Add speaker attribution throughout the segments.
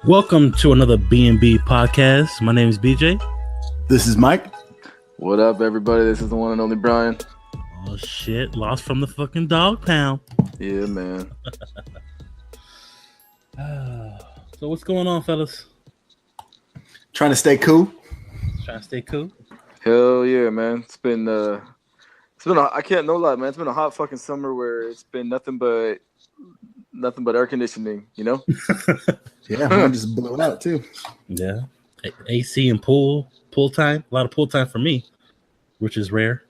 Speaker 1: Welcome to another B.M.B podcast. My name is BJ.
Speaker 2: This is Mike.
Speaker 3: What up, everybody? This is the one and only Brian.
Speaker 1: Oh shit! Lost from the fucking dog pound.
Speaker 3: Yeah, man.
Speaker 1: So what's going on, fellas?
Speaker 2: Trying to stay cool.
Speaker 1: Trying to stay cool.
Speaker 3: Hell yeah, man. It's been I can't no lie, man. It's been a hot fucking summer where it's been nothing but air conditioning, you know?
Speaker 2: Yeah, mine just blew out too.
Speaker 1: Yeah, AC and pool time. A lot of pool time for me, which is rare.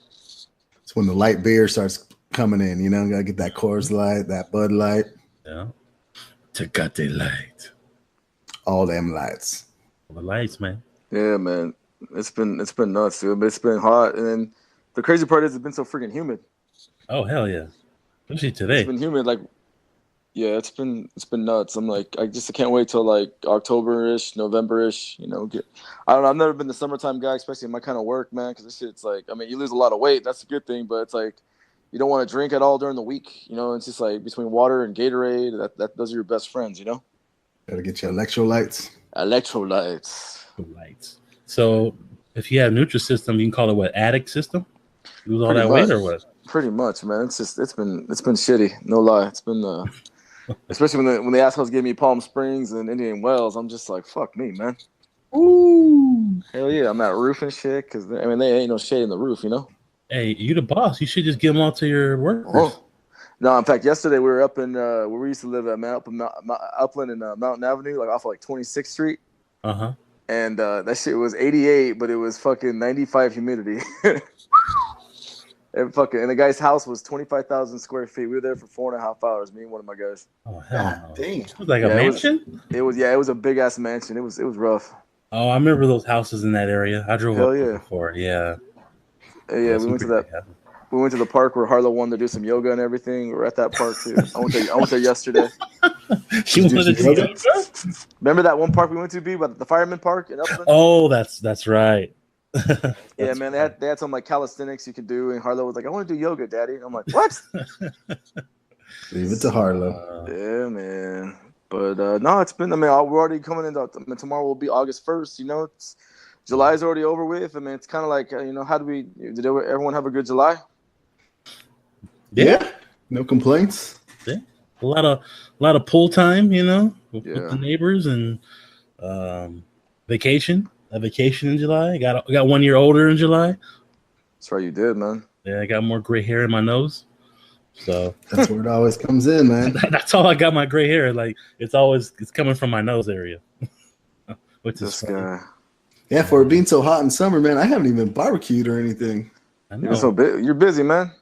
Speaker 2: It's when the light beer starts coming in. You know, gotta get that Coors Light, that Bud Light.
Speaker 1: Yeah, Tecate Light.
Speaker 2: All them lights.
Speaker 1: All the lights, man.
Speaker 3: Yeah, man. It's been nuts, dude. But it's been hot, and then the crazy part is it's been so freaking humid.
Speaker 1: Oh hell yeah, especially today.
Speaker 3: It's been humid, like. Yeah, it's been nuts. I'm like, I can't wait till like October-ish, November-ish. You know, I don't know. I've never been the summertime guy, especially in my kind of work, man. Because this shit's like, I mean, you lose a lot of weight. That's a good thing, but it's like you don't want to drink at all during the week. You know, it's just like between water and Gatorade. Those are your best friends. You know.
Speaker 2: Gotta get your electrolytes.
Speaker 3: Electrolytes.
Speaker 1: So if you have Nutrisystem, you can call it what? Addict system? Lose all that weight or what?
Speaker 3: Pretty much, man. It's been shitty. No lie. It's been especially when the assholes gave me Palm Springs and Indian Wells, I'm just like, fuck me, man.
Speaker 1: Ooh.
Speaker 3: Hell yeah, I'm at roof and shit because I mean they ain't no shade in the roof, you know.
Speaker 1: Hey, you the boss. You should just give them all to your workers.
Speaker 3: Oh. No, in fact, yesterday we were up in where we used to live at, man, Upland and Mountain Avenue, like off of like 26th Street.
Speaker 1: Uh-huh.
Speaker 3: And that shit was 88, but it was fucking 95 humidity. And the guy's house was 25,000 square feet. We were there for 4.5 hours, me and one of my guys.
Speaker 1: Oh hell no.
Speaker 2: Dang.
Speaker 1: It was like a mansion?
Speaker 3: It was a big ass mansion. It was rough.
Speaker 1: Oh, I remember those houses in that area. I drove up there before. Yeah.
Speaker 3: Yeah, we went to that. We went to the park where Harlow wanted to do some yoga and everything. We were at that park too. I went there yesterday.
Speaker 1: She wanted to do yoga?
Speaker 3: Remember that one park we went to, B, the Fireman Park in Upland?
Speaker 1: Oh, that's right.
Speaker 3: Yeah, man, they had some like calisthenics you could do, and Harlow was like, "I want to do yoga, Daddy." I'm like, "What?"
Speaker 2: Leave it to Harlow.
Speaker 3: Yeah, man. But no, it's been. I mean, we're already coming into. I mean, tomorrow will be August 1st. You know, July's already over with. I mean, it's kind of like you know, did everyone have a good July?
Speaker 2: Yeah, no complaints.
Speaker 1: Yeah, a lot of pool time. You know, with the neighbors and vacation. A vacation in July. Got 1 year older in July.
Speaker 3: That's right, you did, man.
Speaker 1: Yeah, I got more gray hair in my nose. So
Speaker 2: that's where it always comes in, man.
Speaker 1: That's all I got. My gray hair, like it's coming from my nose area. Which is funny.
Speaker 3: Guy.
Speaker 2: Yeah, for it being so hot in summer, man, I haven't even barbecued or anything.
Speaker 1: I know.
Speaker 3: You're busy, man.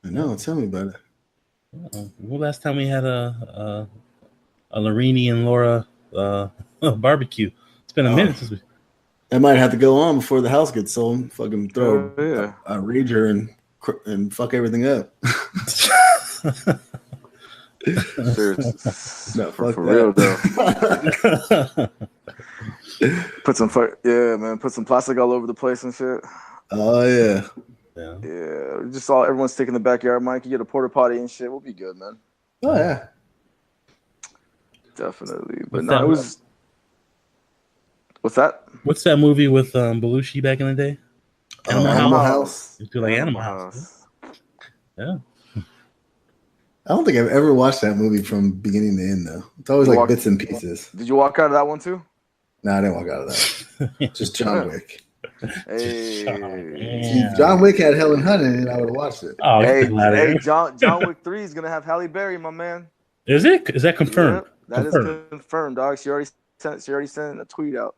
Speaker 2: I know. Tell me about it.
Speaker 1: Well, last time we had a Larini and Laura barbecue. It's been a minute since we.
Speaker 2: I might have to go on before the house gets sold. Fucking throw a rager and fuck everything up.
Speaker 3: No, for real though. Put some plastic all over the place and shit.
Speaker 2: Oh yeah.
Speaker 3: Just everyone's taking the backyard. Mike, you get a porta potty and shit. We'll be good, man.
Speaker 2: Oh yeah,
Speaker 3: definitely. But no, it was. What's that?
Speaker 1: What's that movie with Belushi back in the day?
Speaker 2: Animal House.
Speaker 1: You feel like Animal House. Yeah.
Speaker 2: I don't think I've ever watched that movie from beginning to end, though. It's always like bits and pieces.
Speaker 3: Did you walk out of that one too?
Speaker 2: No, I didn't walk out of that. Just John Wick.
Speaker 3: Hey.
Speaker 2: If John Wick had Helen Hunt in it, I would have watched it.
Speaker 1: Oh,
Speaker 3: hey, John Wick 3 is gonna have Halle Berry, my man.
Speaker 1: Is it? Is that confirmed?
Speaker 3: Yep, is confirmed, dog. She already sent a tweet out.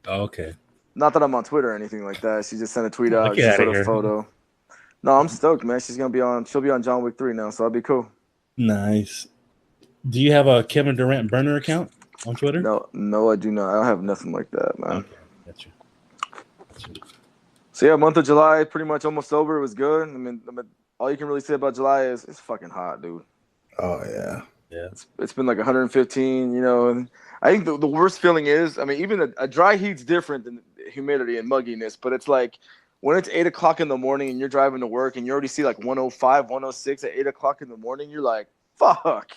Speaker 1: Oh, okay.
Speaker 3: Not that I'm on Twitter or anything like that. She just sent a tweet out. She sent a photo. No, I'm stoked, man. She'll be on John Wick 3 now, so that'll be cool.
Speaker 1: Nice. Do you have a Kevin Durant burner account on Twitter?
Speaker 3: No, I do not. I don't have nothing like that, man.
Speaker 1: Okay, that's you.
Speaker 3: So yeah, month of July pretty much almost over. It was good. I mean, all you can really say about July is it's fucking hot, dude.
Speaker 2: Oh yeah.
Speaker 1: Yeah.
Speaker 3: It's been like 115, you know, and I think the worst feeling is, I mean, even a dry heat's different than humidity and mugginess, but it's like when it's 8 o'clock in the morning and you're driving to work and you already see like 105, 106 at 8 o'clock in the morning, you're like, fuck.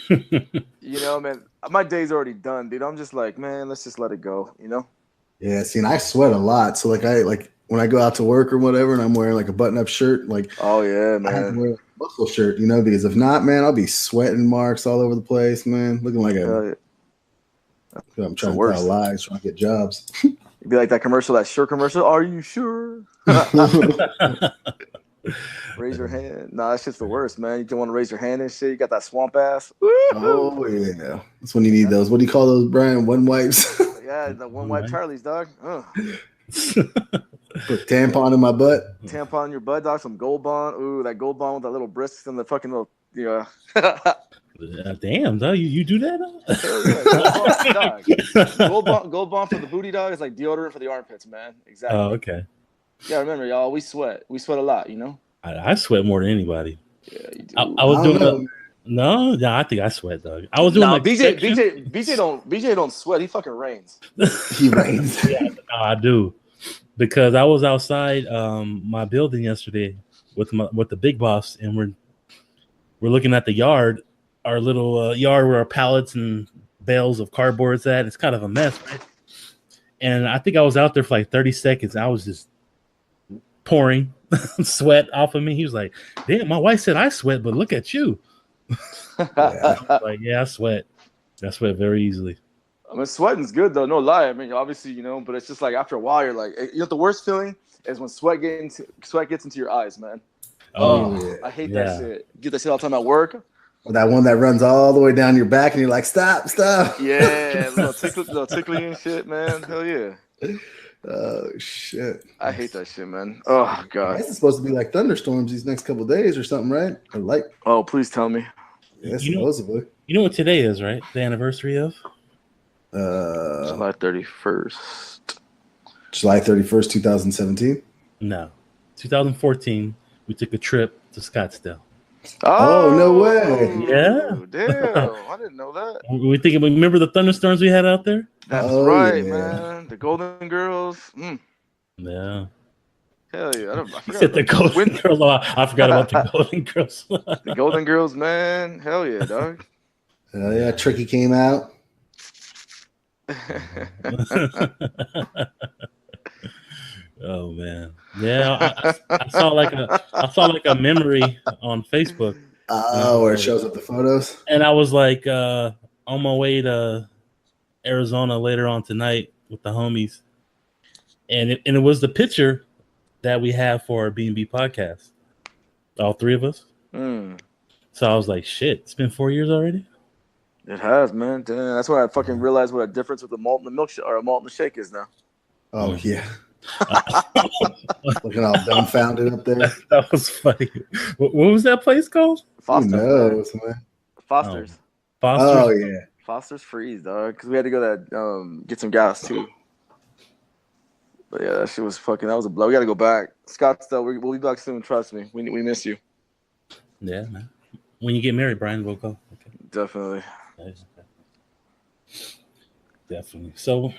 Speaker 3: You know, man, my day's already done, dude. I'm just like, man, let's just let it go, you know?
Speaker 2: Yeah, see, and I sweat a lot. So like when I go out to work or whatever and I'm wearing like a button-up shirt, like
Speaker 3: oh yeah,
Speaker 2: I have to
Speaker 3: man.
Speaker 2: wear a muscle shirt, you know, because if not, man, I'll be sweating marks all over the place, man. Looking like I'm trying to tell lies, trying to get jobs.
Speaker 3: It'd be like that commercial, that shirt commercial. Are you sure? Raise your hand. Nah, that shit's the worst, man. You don't want to raise your hand and shit. You got that swamp ass.
Speaker 2: Oh yeah, that's when you need those. What do you call those, Brian? One wipes.
Speaker 3: Yeah, the one wipe Charlie's, dog.
Speaker 2: Put tampon in my butt.
Speaker 3: Tampon in your butt, dog. Some Gold Bond. Ooh, that Gold Bond with that little brisk and the fucking little,
Speaker 1: Damn, dog, you do that?
Speaker 3: Gold Bond for the booty, dog. It's like deodorant for the armpits, man. Exactly.
Speaker 1: Oh, okay.
Speaker 3: Yeah, remember, y'all, we sweat. We sweat a lot, you know?
Speaker 1: I sweat more than anybody.
Speaker 3: Yeah, you do.
Speaker 1: I was doing no, I think I sweat, dog. I was doing BJ
Speaker 3: don't sweat. He fucking rains.
Speaker 2: He rains.
Speaker 1: Yeah, no, I do. Because I was outside my building yesterday with the big boss, and we're looking at the yard, our little yard where our pallets and bales of cardboard's at. It's kind of a mess, right? And I think I was out there for like 30 seconds. I was just pouring sweat off of me. He was like, "Damn, my wife said I sweat, but look at you." Like, yeah, I sweat. I sweat very easily.
Speaker 3: I mean, sweating's good though, no lie. I mean, obviously, you know, but it's just like after a while, you're like, you know, the worst feeling is when sweat gets into your eyes, man. Oh, yeah. I hate that shit. You get that shit all the time at work.
Speaker 2: Or that one that runs all the way down your back, and you're like, stop.
Speaker 3: Yeah, little tickly and shit, man. Hell yeah.
Speaker 2: Oh shit!
Speaker 3: I hate that shit, man. Oh god.
Speaker 2: It's supposed to be like thunderstorms these next couple of days or something, right? Or like.
Speaker 3: Oh, please tell me.
Speaker 2: Yeah, supposedly.
Speaker 1: You know what today is, right? The anniversary of
Speaker 3: July 31st.
Speaker 2: July 31st, 2017.
Speaker 1: No, 2014. We took a trip to Scottsdale.
Speaker 2: Oh no way!
Speaker 1: Yeah,
Speaker 3: damn, I didn't know that.
Speaker 1: We thinking. Remember the thunderstorms we had out there?
Speaker 3: That's right, man. The Golden Girls.
Speaker 1: Yeah.
Speaker 3: Hell yeah! I
Speaker 1: forgot the Golden Girls. Oh, I forgot about the Golden Girls.
Speaker 3: The Golden Girls, man. Hell yeah, dog.
Speaker 2: Hell yeah! Tricky came out.
Speaker 1: Oh man, yeah. I saw like a memory on Facebook.
Speaker 2: Where it shows up the photos.
Speaker 1: And I was like on my way to Arizona later on tonight with the homies, and it was the picture that we have for our B.M.B. podcast, all three of us. So I was like, shit, it's been 4 years already.
Speaker 3: It has, man. Damn, that's when I fucking realized what a difference with the malt and the milkshake or a malt and the shake is now.
Speaker 2: Oh yeah. Looking all dumbfounded up there.
Speaker 1: That was funny. What was that place called?
Speaker 3: Foster's.
Speaker 2: Who knows, man?
Speaker 3: Foster's.
Speaker 1: Foster's.
Speaker 2: Oh yeah.
Speaker 3: Foster's Freeze, dog. Because we had to go to get some gas too. But yeah, that shit was fucking. That was a blow. We got to go back. Scottsdale, we'll be back soon. Trust me. We miss you.
Speaker 1: Yeah, man. When you get married, Brian, we'll go. Okay.
Speaker 3: Definitely.
Speaker 1: Definitely. So,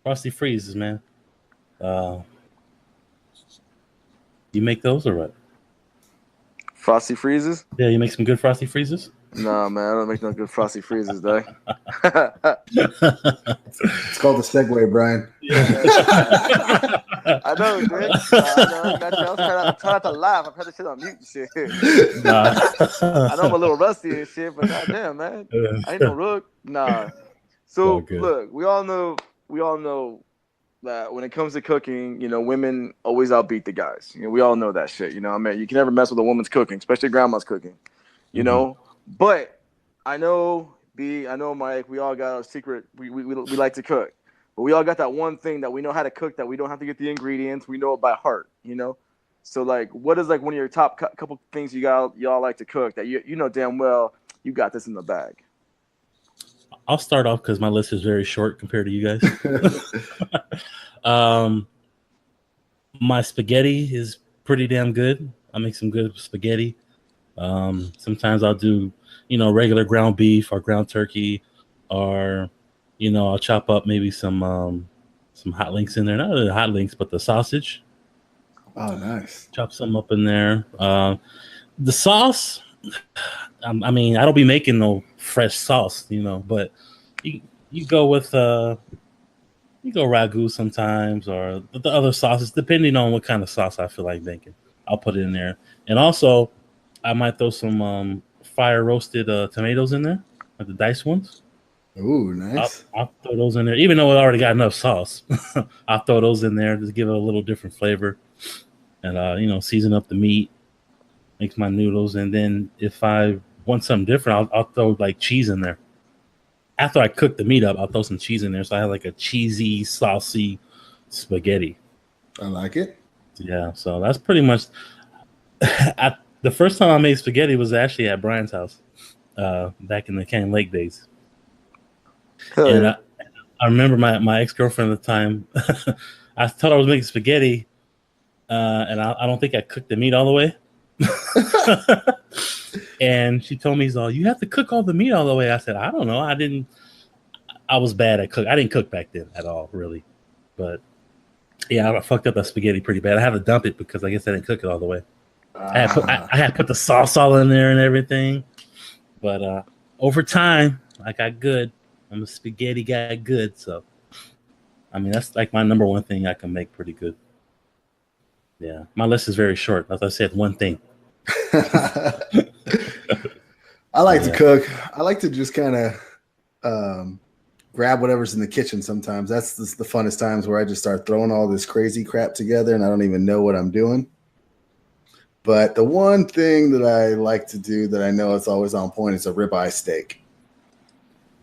Speaker 1: Frosty Freezes, man. You make those or what?
Speaker 3: Frosty Freezes?
Speaker 1: Yeah, you make some good Frosty Freezes?
Speaker 3: Nah, man, I don't make no good Frosty Freezes, dog.
Speaker 2: It's called the Segway, Brian.
Speaker 3: I know, dude. I was trying not to laugh. I've had this shit on mute and shit.
Speaker 1: Nah.
Speaker 3: I know I'm a little rusty and shit, but goddamn, man. I ain't no rook. Nah. So, look, we all know that when it comes to cooking, you know, women always outbeat the guys. You know, we all know that shit. You know, I mean, you can never mess with a woman's cooking, especially grandma's cooking. You know, but I know Mike. We all got our secret. We like to cook, but we all got that one thing that we know how to cook that we don't have to get the ingredients. We know it by heart. You know, so like, what is like one of your top couple things y'all like to cook that you know damn well you got this in the bag?
Speaker 1: I'll start off because my list is very short compared to you guys. My spaghetti is pretty damn good. I make some good spaghetti. Sometimes I'll do, you know, regular ground beef or ground turkey, or, you know, I'll chop up maybe some hot links in there. Not the hot links, but the sausage.
Speaker 2: Oh, nice.
Speaker 1: Chop some up in there. The sauce, I mean, I don't be making no fresh sauce, But you go with you go ragu sometimes, or the other sauces, depending on what kind of sauce I feel like making. I'll put it in there, and also I might throw some fire roasted tomatoes in there, like the diced ones.
Speaker 2: Ooh, nice.
Speaker 1: I'll throw those in there, even though it already got enough sauce. I'll throw those in there to give it a little different flavor, and season up the meat, make my noodles, and then if I want something different, I'll throw like cheese in there. After I cook the meat up, I'll throw some cheese in there, so I have like a cheesy, saucy spaghetti.
Speaker 2: I like it.
Speaker 1: Yeah, so that's pretty much. The first time I made spaghetti was actually at Brian's house, back in the Canyon Lake days. And I remember my ex-girlfriend at the time. I thought I was making spaghetti, and I don't think I cooked the meat all the way. And she told me, "You have to cook all the meat all the way." I said, "I don't know. I didn't. I was bad at cook. I didn't cook back then at all, really. But yeah, I fucked up that spaghetti pretty bad. I had to dump it because I guess I didn't cook it all the way. I had to put the sauce all in there and everything. But over time, I got good. I'm a spaghetti guy, good. So, I mean, that's like my number one thing I can make pretty good. Yeah, my list is very short. As I said, one thing.
Speaker 2: I like to cook. I like to just kind of grab whatever's in the kitchen sometimes. That's the funnest times where I just start throwing all this crazy crap together and I don't even know what I'm doing. But the one thing that I like to do that I know it's always on point is a ribeye steak.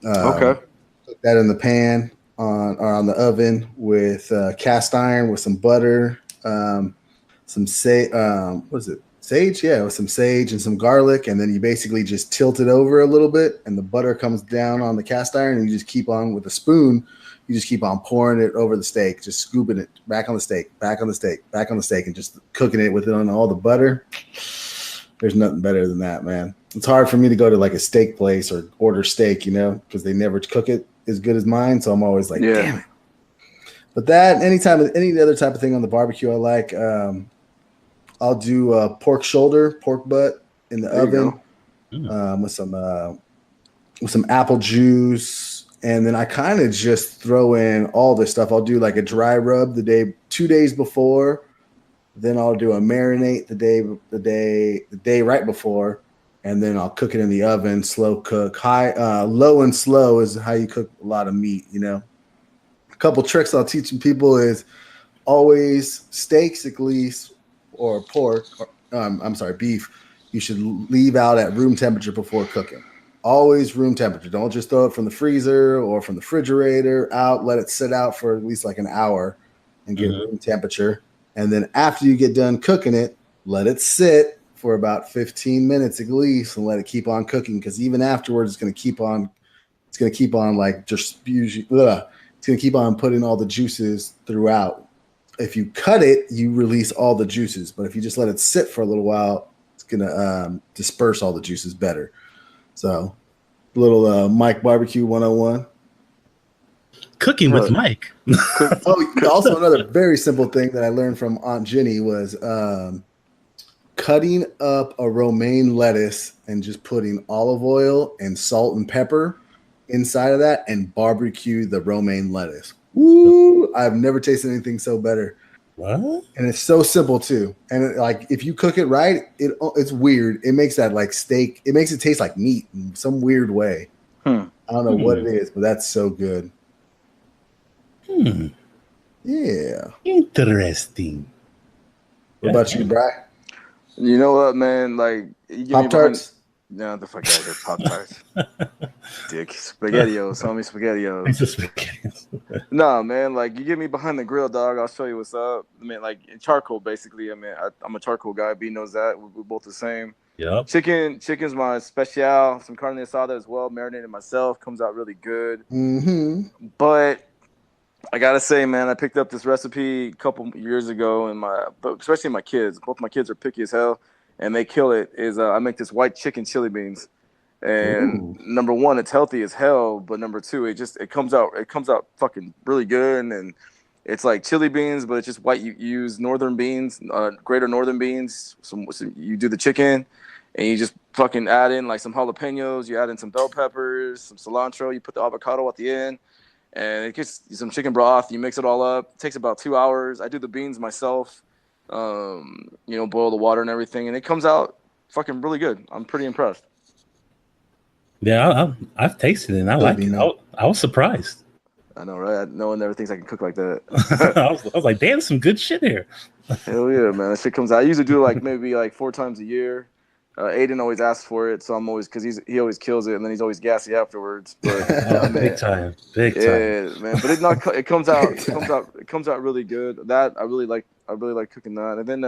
Speaker 3: Okay.
Speaker 2: Put that in the pan on the oven with cast iron with some butter, some sage, yeah, with some sage and some garlic, and then you basically just tilt it over a little bit, and the butter comes down on the cast iron, and you just keep on with a spoon. You just keep on pouring it over the steak, just scooping it back on the steak, back on the steak, back on the steak, and just cooking it with it on all the butter. There's nothing better than that, man. It's hard for me to go to like a steak place or order steak, because they never cook it as good as mine. So I'm always like, damn it. But that, any other type of thing on the barbecue, I like. I'll do pork shoulder, pork butt in the oven with some apple juice. And then I kind of just throw in all this stuff. I'll do like a dry rub 2 days before. Then I'll do a marinate the day right before. And then I'll cook it in the oven, slow cook. Low and slow is how you cook a lot of meat, A couple tricks I'll teach people is always steaks at least, or pork, beef, you should leave out at room temperature before cooking. Always room temperature. Don't just throw it from the freezer or from the refrigerator out. Let it sit out for at least like an hour and get room temperature. And then after you get done cooking it, let it sit for about 15 minutes at least and let it keep on cooking, because even afterwards it's going to keep on like just it's going to keep on putting all the juices throughout. If you cut it, you release all the juices. But if you just let it sit for a little while, it's going to disperse all the juices better. So, little Mike Barbecue 101.
Speaker 1: Cooking with Mike.
Speaker 2: Also, another very simple thing that I learned from Aunt Jenny was cutting up a romaine lettuce and just putting olive oil and salt and pepper inside of that and barbecue the romaine lettuce. Woo! I've never tasted anything so better.
Speaker 1: What?
Speaker 2: And it's so simple too. And if you cook it right, it's weird. It makes that like steak. It makes it taste like meat in some weird way. I don't know what it is, but that's so good. Yeah.
Speaker 1: Interesting.
Speaker 2: What about you, Bri?
Speaker 3: You know what, man? Like, you give
Speaker 2: Pop-Tarts?
Speaker 3: No, the fuck out of here, Pop-Tarts. Dick. SpaghettiOs, homie, SpaghettiOs. No, man, like, you get me behind the grill, dog, I'll show you what's up. I mean, like, in charcoal, basically. I mean, I'm a charcoal guy. B knows that. We're both the same.
Speaker 1: Yep.
Speaker 3: Chicken's my special. Some carne asada as well. Marinated myself. Comes out really good.
Speaker 2: Mm-hmm.
Speaker 3: But I gotta say, man, I picked up this recipe a couple years ago, and especially my kids. Both my kids are picky as hell, and they kill it. I make this white chicken chili beans, and number one, it's healthy as hell. But number two, it comes out fucking really good, and it's like chili beans, but it's just white. You use northern beans, greater northern beans. You do the chicken, and you just fucking add in like some jalapenos, you add in some bell peppers, some cilantro, you put the avocado at the end, and it gets some chicken broth. You mix it all up. It takes about 2 hours. I do the beans myself. Boil the water and everything, and it comes out fucking really good. I'm pretty impressed.
Speaker 1: Yeah, I've tasted it and I like it. I was surprised.
Speaker 3: I know, right? No one ever thinks I can cook like that.
Speaker 1: I was like, damn, some good shit here.
Speaker 3: Hell yeah, man. That shit comes out. I usually do like maybe like 4 times a year. Aiden always asks for it, so I'm always, because he always kills it, and then he's always gassy afterwards. But
Speaker 1: big time.
Speaker 3: Yeah, man. But it comes out really good. That I really like cooking that. And then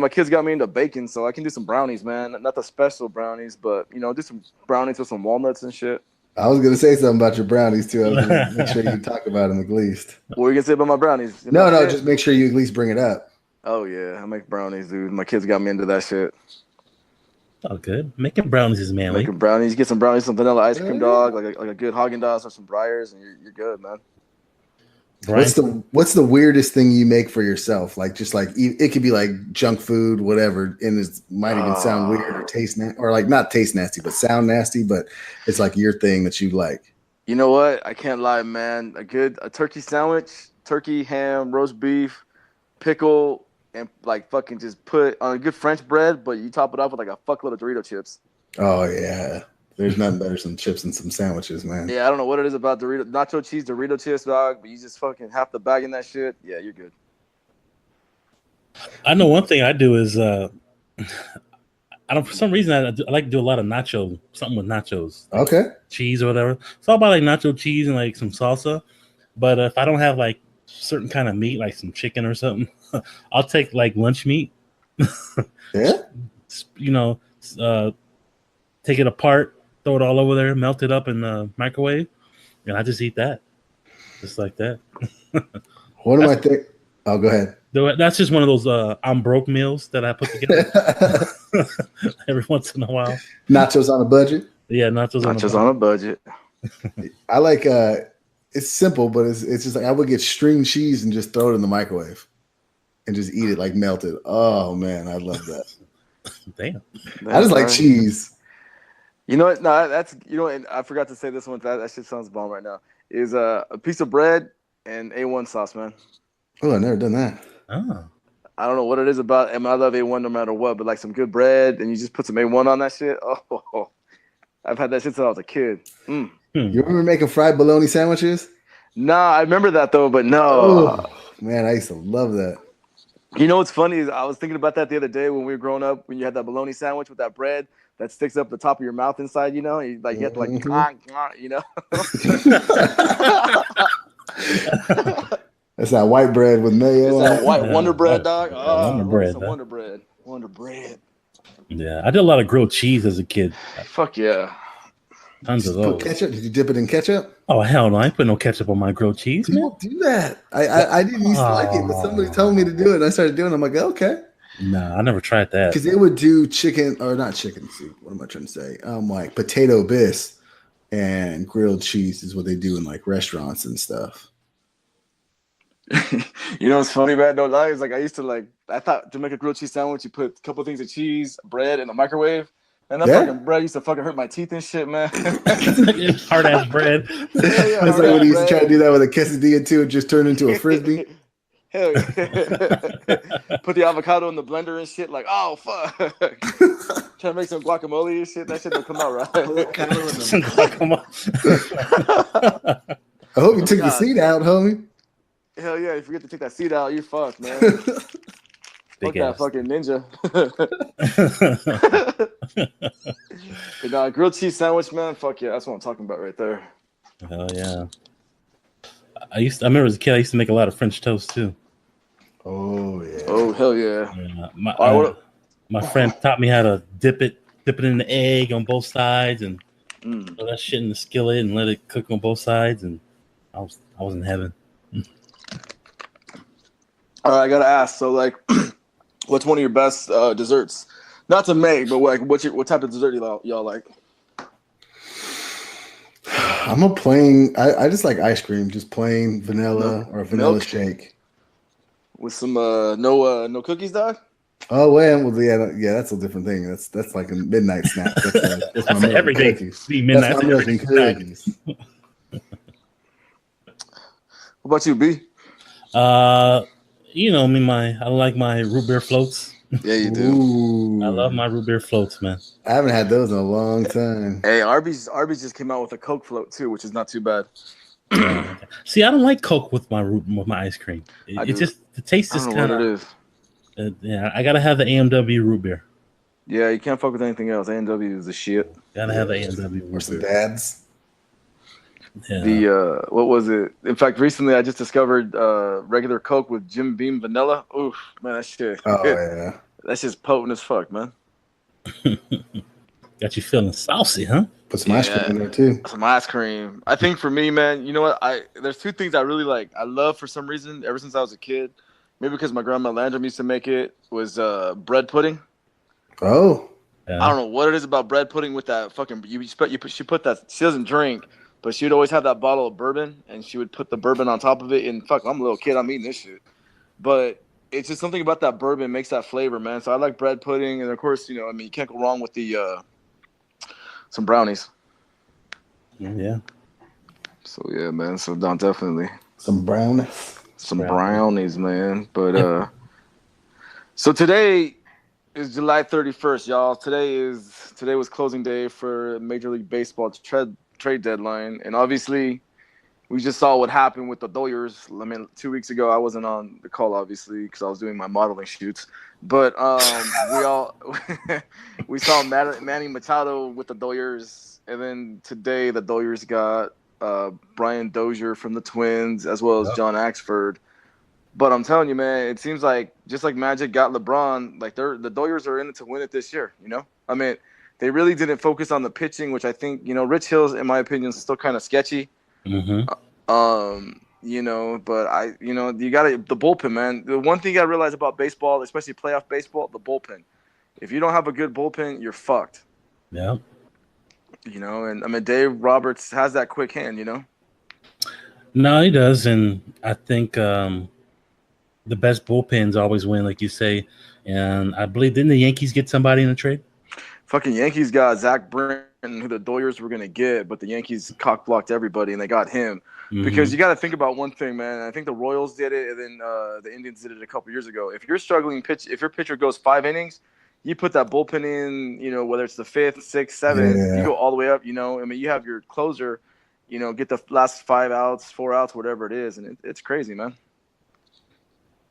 Speaker 3: my kids got me into baking, so I can do some brownies, man. Not the special brownies, but do some brownies with some walnuts and shit.
Speaker 2: I was gonna say something about your brownies too. I was gonna make sure you talk about them at least.
Speaker 3: What were you gonna say about my brownies?
Speaker 2: No, just make sure you at least bring it up.
Speaker 3: Oh yeah, I make brownies, dude. My kids got me into that shit.
Speaker 1: Oh, good. Making brownies is manly.
Speaker 3: Making brownies, you get some brownies, some vanilla ice cream, dog, like a good Haagen-Dazs or some Breyers, and you're good, man.
Speaker 2: What's the weirdest thing you make for yourself? Like, just like it could be like junk food, whatever, and it might even sound weird or taste or like not taste nasty, but sound nasty. But it's like your thing that you like.
Speaker 3: You know what? I can't lie, man. A turkey sandwich, turkey, ham, roast beef, pickle, and like fucking just put on a good French bread, but you top it off with like a fuckload of Dorito chips.
Speaker 2: Oh yeah. There's nothing better than chips and some sandwiches, man.
Speaker 3: Yeah, I don't know what it is about nacho cheese Dorito chips, dog, but you just fucking half the bag in that shit. Yeah, you're good.
Speaker 1: I know one thing I do is for some reason I like to do a lot of something with nachos. Like
Speaker 2: okay.
Speaker 1: Cheese or whatever. So I'll buy like nacho cheese and like some salsa. But if I don't have like certain kind of meat, like some chicken or something, I'll take like lunch meat.
Speaker 2: Yeah.
Speaker 1: Take it apart, throw it all over there, melt it up in the microwave, and I just eat that. Just like that.
Speaker 2: What am I think? Oh, go ahead.
Speaker 1: That's just one of those I'm broke meals that I put together every once in a while.
Speaker 2: Nachos on a budget?
Speaker 1: Yeah, nachos
Speaker 3: on a budget.
Speaker 2: I like it's simple, but it's just like I would get string cheese and just throw it in the microwave and just eat it like melted. Oh man, I love that.
Speaker 1: Damn.
Speaker 2: I just like cheese.
Speaker 3: You know what? No, and I forgot to say this one. That shit sounds bomb right now. Is a piece of bread and A1 sauce, man.
Speaker 2: Oh, I've never done that.
Speaker 1: Oh.
Speaker 3: I don't know what it is about. I mean, I love A1 no matter what, but like some good bread and you just put some A1 on that shit. Oh, I've had that shit since I was a kid.
Speaker 2: You remember making fried bologna sandwiches?
Speaker 3: Nah, I remember that though, but no.
Speaker 2: Oh, man, I used to love that.
Speaker 3: You know what's funny is I was thinking about that the other day when we were growing up, when you had that bologna sandwich with that bread that sticks up the top of your mouth inside, you have to like,
Speaker 2: That's that white bread with mayo.
Speaker 3: It's that white Wonder Bread, dog.
Speaker 1: Wonder bread.
Speaker 3: Wonder Bread.
Speaker 1: Yeah, I did a lot of grilled cheese as a kid.
Speaker 3: Fuck yeah.
Speaker 1: Tons of those.
Speaker 2: Ketchup? Did you dip it in ketchup?
Speaker 1: Oh hell no! I ain't put no ketchup on my grilled cheese.
Speaker 2: People do that. I didn't used to like it, but somebody told me to do it, and I started doing it. I'm like, okay.
Speaker 1: Nah, I never tried that.
Speaker 2: Because they would do chicken, or not chicken soup. What am I trying to say? Like potato bis and grilled cheese is what they do in like restaurants and stuff.
Speaker 3: You know what's funny, man? No lie. It's like I thought to make a grilled cheese sandwich, you put a couple of things of cheese, bread in the microwave. And that fucking bread used to fucking hurt my teeth and shit, man.
Speaker 1: Hard ass bread.
Speaker 2: It's like when he used to try to do that with a quesadilla too, it just turned into a frisbee.
Speaker 3: Hell yeah. Put the avocado in the blender and shit, like, oh fuck. Trying to make some guacamole and shit. That shit don't come out right.
Speaker 1: Some guacamole.
Speaker 2: I hope you took the seed out, homie.
Speaker 3: Hell yeah, if you forget to take that seed out, you're fucked, man. Fuck that fucking ninja. Grilled cheese sandwich, man. Fuck yeah, that's what I'm talking about right there.
Speaker 1: Hell yeah. I remember as a kid, I used to make a lot of French toast too.
Speaker 2: Oh yeah.
Speaker 3: Oh hell yeah.
Speaker 1: My friend taught me how to dip it in the egg on both sides and throw that shit in the skillet and let it cook on both sides, and I was in heaven.
Speaker 3: All right, I gotta ask. So, like, what's one of your best desserts? Not to make, but like, what type of dessert y'all like?
Speaker 2: I'm a plain. I just like ice cream, just plain vanilla or a vanilla shake
Speaker 3: with some no cookies, dog.
Speaker 2: Oh well, yeah, that's a different thing. That's like a midnight snack. That's my
Speaker 1: That's
Speaker 2: milk and
Speaker 1: everyday
Speaker 2: cookies.
Speaker 1: midnight.
Speaker 2: That's my milk and cookies.
Speaker 3: What about you, B?
Speaker 1: You know me, I like my root beer floats.
Speaker 3: Yeah, you do.
Speaker 2: Ooh.
Speaker 1: I love my root beer floats, man.
Speaker 2: I haven't had those in a long time.
Speaker 3: Hey, Arby's just came out with a Coke float too, which is not too bad.
Speaker 1: Yeah. See, I don't like Coke with my ice cream. It just the taste is
Speaker 3: I don't know what
Speaker 1: kind
Speaker 3: it
Speaker 1: of.
Speaker 3: is.
Speaker 1: Yeah, I gotta have the A.M.B. root beer.
Speaker 3: Yeah, you can't fuck with anything else. A&W is the shit.
Speaker 1: Gotta have the A.M.B.
Speaker 2: Or
Speaker 1: root
Speaker 2: some
Speaker 1: beer.
Speaker 2: dads.
Speaker 1: Yeah.
Speaker 3: The what was it? In fact, recently I just discovered regular Coke with Jim Beam vanilla. Oof, man, that shit.
Speaker 2: Oh yeah.
Speaker 3: That's just potent as fuck, man.
Speaker 1: Got you feeling saucy, huh?
Speaker 2: Put some ice cream in there too.
Speaker 3: Some ice cream. I think for me, man, you know what? There's two things I really like. I love for some reason ever since I was a kid. Maybe because my grandma Landrum used to make it. Was bread pudding.
Speaker 2: Oh.
Speaker 1: Yeah.
Speaker 3: I don't know what it is about bread pudding with that fucking. She put that. She doesn't drink, but she would always have that bottle of bourbon, and she would put the bourbon on top of it. And fuck, I'm a little kid. I'm eating this shit, but it's just something about that bourbon makes that flavor, man. So I like bread pudding, and of course, you know, I mean, you can't go wrong with the some brownies.
Speaker 1: Yeah.
Speaker 3: So yeah, man. So definitely
Speaker 2: Some brownies.
Speaker 3: some brownies, man. But so today is July 31st, y'all. Today was closing day for Major League Baseball trade deadline, and obviously we just saw what happened with the Doyers. I mean, 2 weeks ago I wasn't on the call, obviously, because I was doing my modeling shoots. But we saw Manny Machado with the Doyers, and then today the Doyers got Brian Dozier from the Twins, as well as John Axford. But I'm telling you, man, it seems like just like Magic got LeBron, like the Doyers are in it to win it this year. You know, I mean, they really didn't focus on the pitching, which I think, you know, Rich Hill's, in my opinion, is still kind of sketchy.
Speaker 1: Mm-hmm.
Speaker 3: You know, but you know, you got the bullpen, man. The one thing you got to realize about baseball, especially playoff baseball, the bullpen. If you don't have a good bullpen, you're fucked.
Speaker 1: Yeah.
Speaker 3: You know, and I mean, Dave Roberts has that quick hand, you know?
Speaker 1: No, he does. And I think the best bullpens always win, like you say. And I believe, didn't the Yankees get somebody in the trade?
Speaker 3: Fucking Yankees got Zach Britton, who the Doyers were going to get, but the Yankees cock-blocked everybody, and they got him. Mm-hmm. Because you got to think about one thing, man. I think the Royals did it, and then the Indians did it a couple years ago. If you're struggling if your pitcher goes 5 innings, you put that bullpen in, you know, whether it's the 5th, 6th, 7th, you go all the way up, you know. I mean, you have your closer, you know, get the last 5 outs, 4 outs, whatever it is, and it's crazy, man.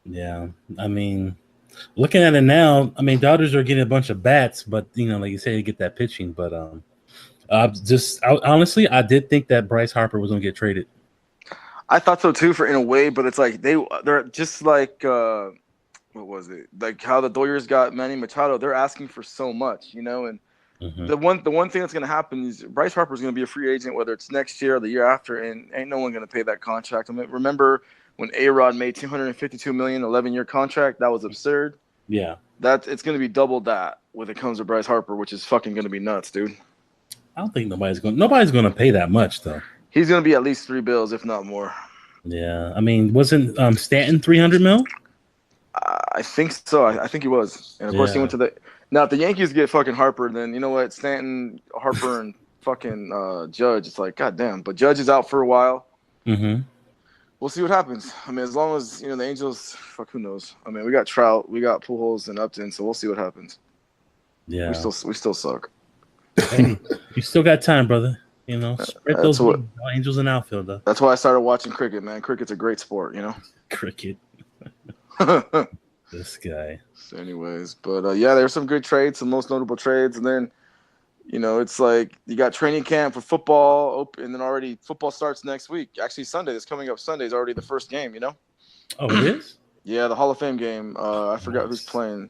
Speaker 1: Yeah, I mean, looking at it now, I mean, Dodgers are getting a bunch of bats, but, you know, like you say, you get that pitching. But honestly, I did think that Bryce Harper was going to get traded.
Speaker 3: I thought so too, in a way, but it's like they're just like what was it? Like how the Doyers got Manny Machado. They're asking for so much, you know. And the one thing that's going to happen is Bryce Harper is going to be a free agent, whether it's next year or the year after, and ain't no one going to pay that contract. I mean, remember when A-Rod made $252 million 11-year contract? That was absurd.
Speaker 1: Yeah,
Speaker 3: it's going to be double that when it comes to Bryce Harper, which is fucking going to be nuts, dude.
Speaker 1: I don't think nobody's going to pay that much though.
Speaker 3: He's going to be at least $3 billion, if not more.
Speaker 1: Yeah, I mean, wasn't Stanton $300 million?
Speaker 3: I think so. I think he was, and of course he went to the. Now, if the Yankees get fucking Harper, then you know what? Stanton, Harper, and fucking Judge. It's like, goddamn. But Judge is out for a while.
Speaker 1: Mm-hmm.
Speaker 3: We'll see what happens. I mean, as long as, you know, the Angels, who knows? I mean, we got Trout, we got Pujols and Upton, so we'll see what happens.
Speaker 1: Yeah,
Speaker 3: we still suck.
Speaker 1: Hey, you still got time, brother. You know, spread those Angels and outfield, though.
Speaker 3: That's why I started watching cricket, man. Cricket's a great sport, you know.
Speaker 1: Cricket. This guy.
Speaker 3: So anyways, but yeah, there's some good trades, some most notable trades, and then, you know, it's like you got training camp for football, and then already football starts next week. Actually, Sunday. This coming up Sunday is already the first game, you know?
Speaker 1: Oh, it is?
Speaker 3: Yeah, the Hall of Fame game. I forgot who's playing.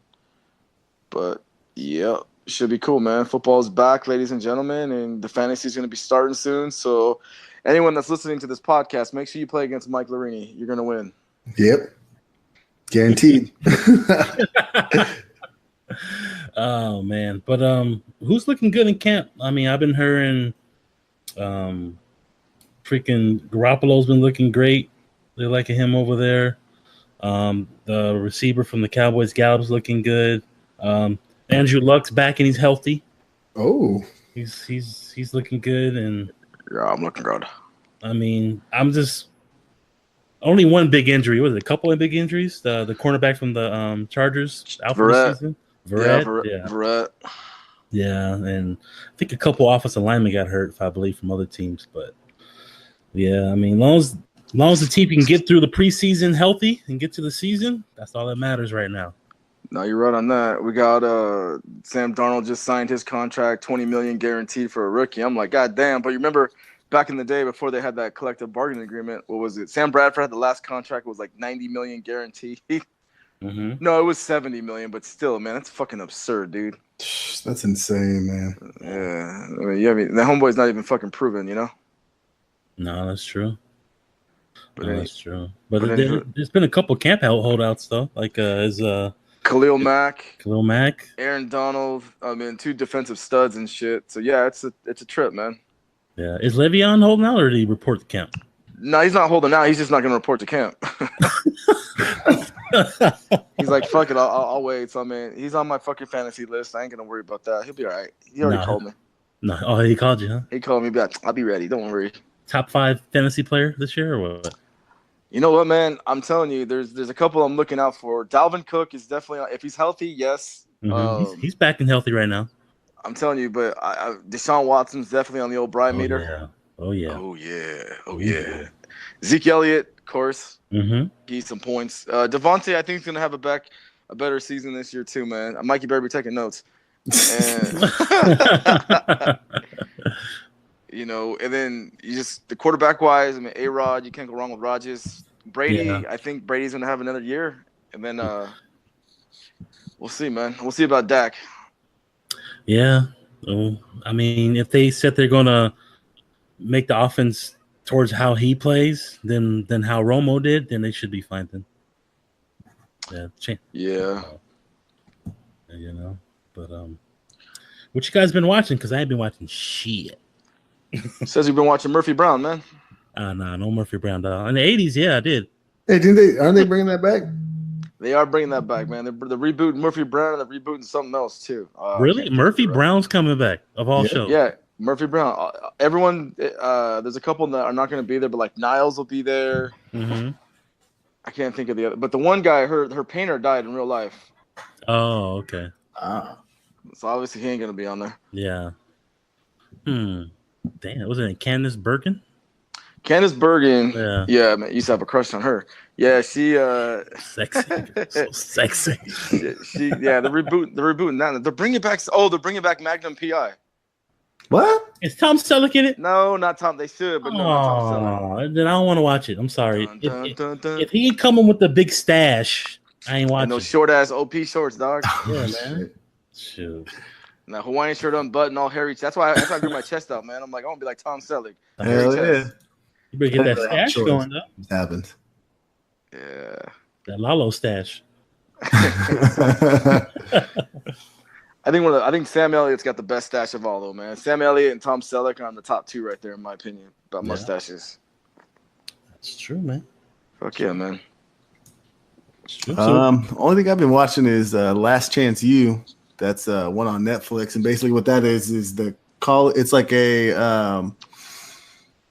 Speaker 3: But, yeah, should be cool, man. Football is back, ladies and gentlemen, and the fantasy is going to be starting soon. So anyone that's listening to this podcast, make sure you play against Mike Larini. You're going to win.
Speaker 2: Yep. Guaranteed.
Speaker 1: Oh man, but who's looking good in camp? I mean, I've been hearing freaking Garoppolo's been looking great. They're liking him over there. The receiver from the Cowboys, Gallup's looking good. Andrew Luck's back and he's healthy.
Speaker 2: Oh,
Speaker 1: he's looking good, and
Speaker 3: yeah, I'm looking good.
Speaker 1: I mean, I'm just only one big injury. Was it a couple of big injuries? The cornerback from the Chargers out for the season.
Speaker 3: Verrett.
Speaker 1: Yeah, and I think a couple offensive linemen got hurt, if I believe, from other teams. But yeah, I mean, as long as the team can get through the preseason healthy and get to the season, that's all that matters right now.
Speaker 3: No, you're right on that. We got Sam Darnold just signed his contract, $20 million guaranteed for a rookie. I'm like, God damn! But you remember back in the day before they had that collective bargaining agreement, what was it? Sam Bradford had the last contract, was like $90 million guaranteed.
Speaker 1: Mm-hmm.
Speaker 3: No, it was $70 million, but still, man, that's fucking absurd, dude.
Speaker 2: That's insane, man.
Speaker 3: Yeah, I mean, the homeboy's not even fucking proven, you know.
Speaker 1: No, that's true. That's true. But there's been a couple camp holdouts though, like
Speaker 3: Khalil Mack,
Speaker 1: Aaron
Speaker 3: Donald. I mean, 2 defensive studs and shit. So yeah, it's a trip, man.
Speaker 1: Yeah, is Le'Veon holding out, or did he report the camp?
Speaker 3: No, he's not holding out. He's just not going to report to camp. He's like, fuck it, I'll wait. So I mean, he's on my fucking fantasy list. I ain't gonna worry about that. He'll be all right. He already called me.
Speaker 1: No, oh, he called you, huh?
Speaker 3: He called me back. I'll be ready. Don't worry.
Speaker 1: Top 5 fantasy player this year, or what?
Speaker 3: You know what, man? I'm telling you, there's a couple I'm looking out for. Dalvin Cook is definitely, if he's healthy, yes.
Speaker 1: Mm-hmm. He's back and healthy right now.
Speaker 3: I'm telling you, but Deshaun Watson's definitely on the old Bry meter.
Speaker 1: Yeah. Oh yeah.
Speaker 3: Zeke Elliott, of course.
Speaker 1: Mm-hmm.
Speaker 3: He's some points. Devontae, I think, is gonna have a better season this year too, man. Mikey better be taking notes. And, you know, and then you just the quarterback wise. I mean, A-Rod, you can't go wrong with Rodgers. Brady, I think Brady's gonna have another year, and then we'll see, man. We'll see about Dak.
Speaker 1: Yeah. I mean, if they said they're gonna make the offense towards how he plays than how Romo did, then they should be fine then.
Speaker 3: Yeah.
Speaker 1: You know, but what you guys been watching? Because I ain't been watching shit.
Speaker 3: Says you've been watching Murphy Brown, man.
Speaker 1: Nah, no Murphy Brown dog. In the 80s, yeah, I did.
Speaker 2: Hey, aren't they bringing that back?
Speaker 3: They are bringing that back, man. They're rebooting Murphy Brown, and they're rebooting something else too.
Speaker 1: Really? Murphy Brown's coming back of all shows.
Speaker 3: Yeah, Murphy Brown. Everyone, there's a couple that are not going to be there, but like Niles will be there.
Speaker 1: Mm-hmm.
Speaker 3: I can't think of the other, but the one guy, her painter died in real life.
Speaker 1: Oh, okay.
Speaker 3: So obviously he ain't going to be on there.
Speaker 1: Yeah. Damn, wasn't it Candice Bergen?
Speaker 3: Candice Bergen. Yeah, man, used to have a crush on her. Yeah, she
Speaker 1: sexy. So sexy.
Speaker 3: They're rebooting that. They're bringing back Magnum PI.
Speaker 2: What?
Speaker 1: Is Tom Selleck in it?
Speaker 3: No, not Tom. They should, but no, not Tom Selleck.
Speaker 1: Then I don't want to watch it. I'm sorry. If he ain't coming with the big stash, I ain't watching.
Speaker 3: And those short ass OP shorts, dog.
Speaker 1: Yeah, man. Shoot.
Speaker 3: Now Hawaiian shirt unbuttoned, all hairy. That's why I grew my chest out, man. I'm like, I want to be like Tom Selleck.
Speaker 2: Hell yeah.
Speaker 1: You better get that stash going, though.
Speaker 2: It happens.
Speaker 3: Yeah.
Speaker 1: That Lalo stash.
Speaker 3: I think Sam Elliott's got the best stash of all, though, man. Sam Elliott and Tom Selleck are on the top 2 right there, in my opinion, about mustaches.
Speaker 1: That's true, man.
Speaker 3: Fuck yeah, man.
Speaker 2: Only thing I've been watching is Last Chance U. That's one on Netflix, and basically what that is the call. It's like a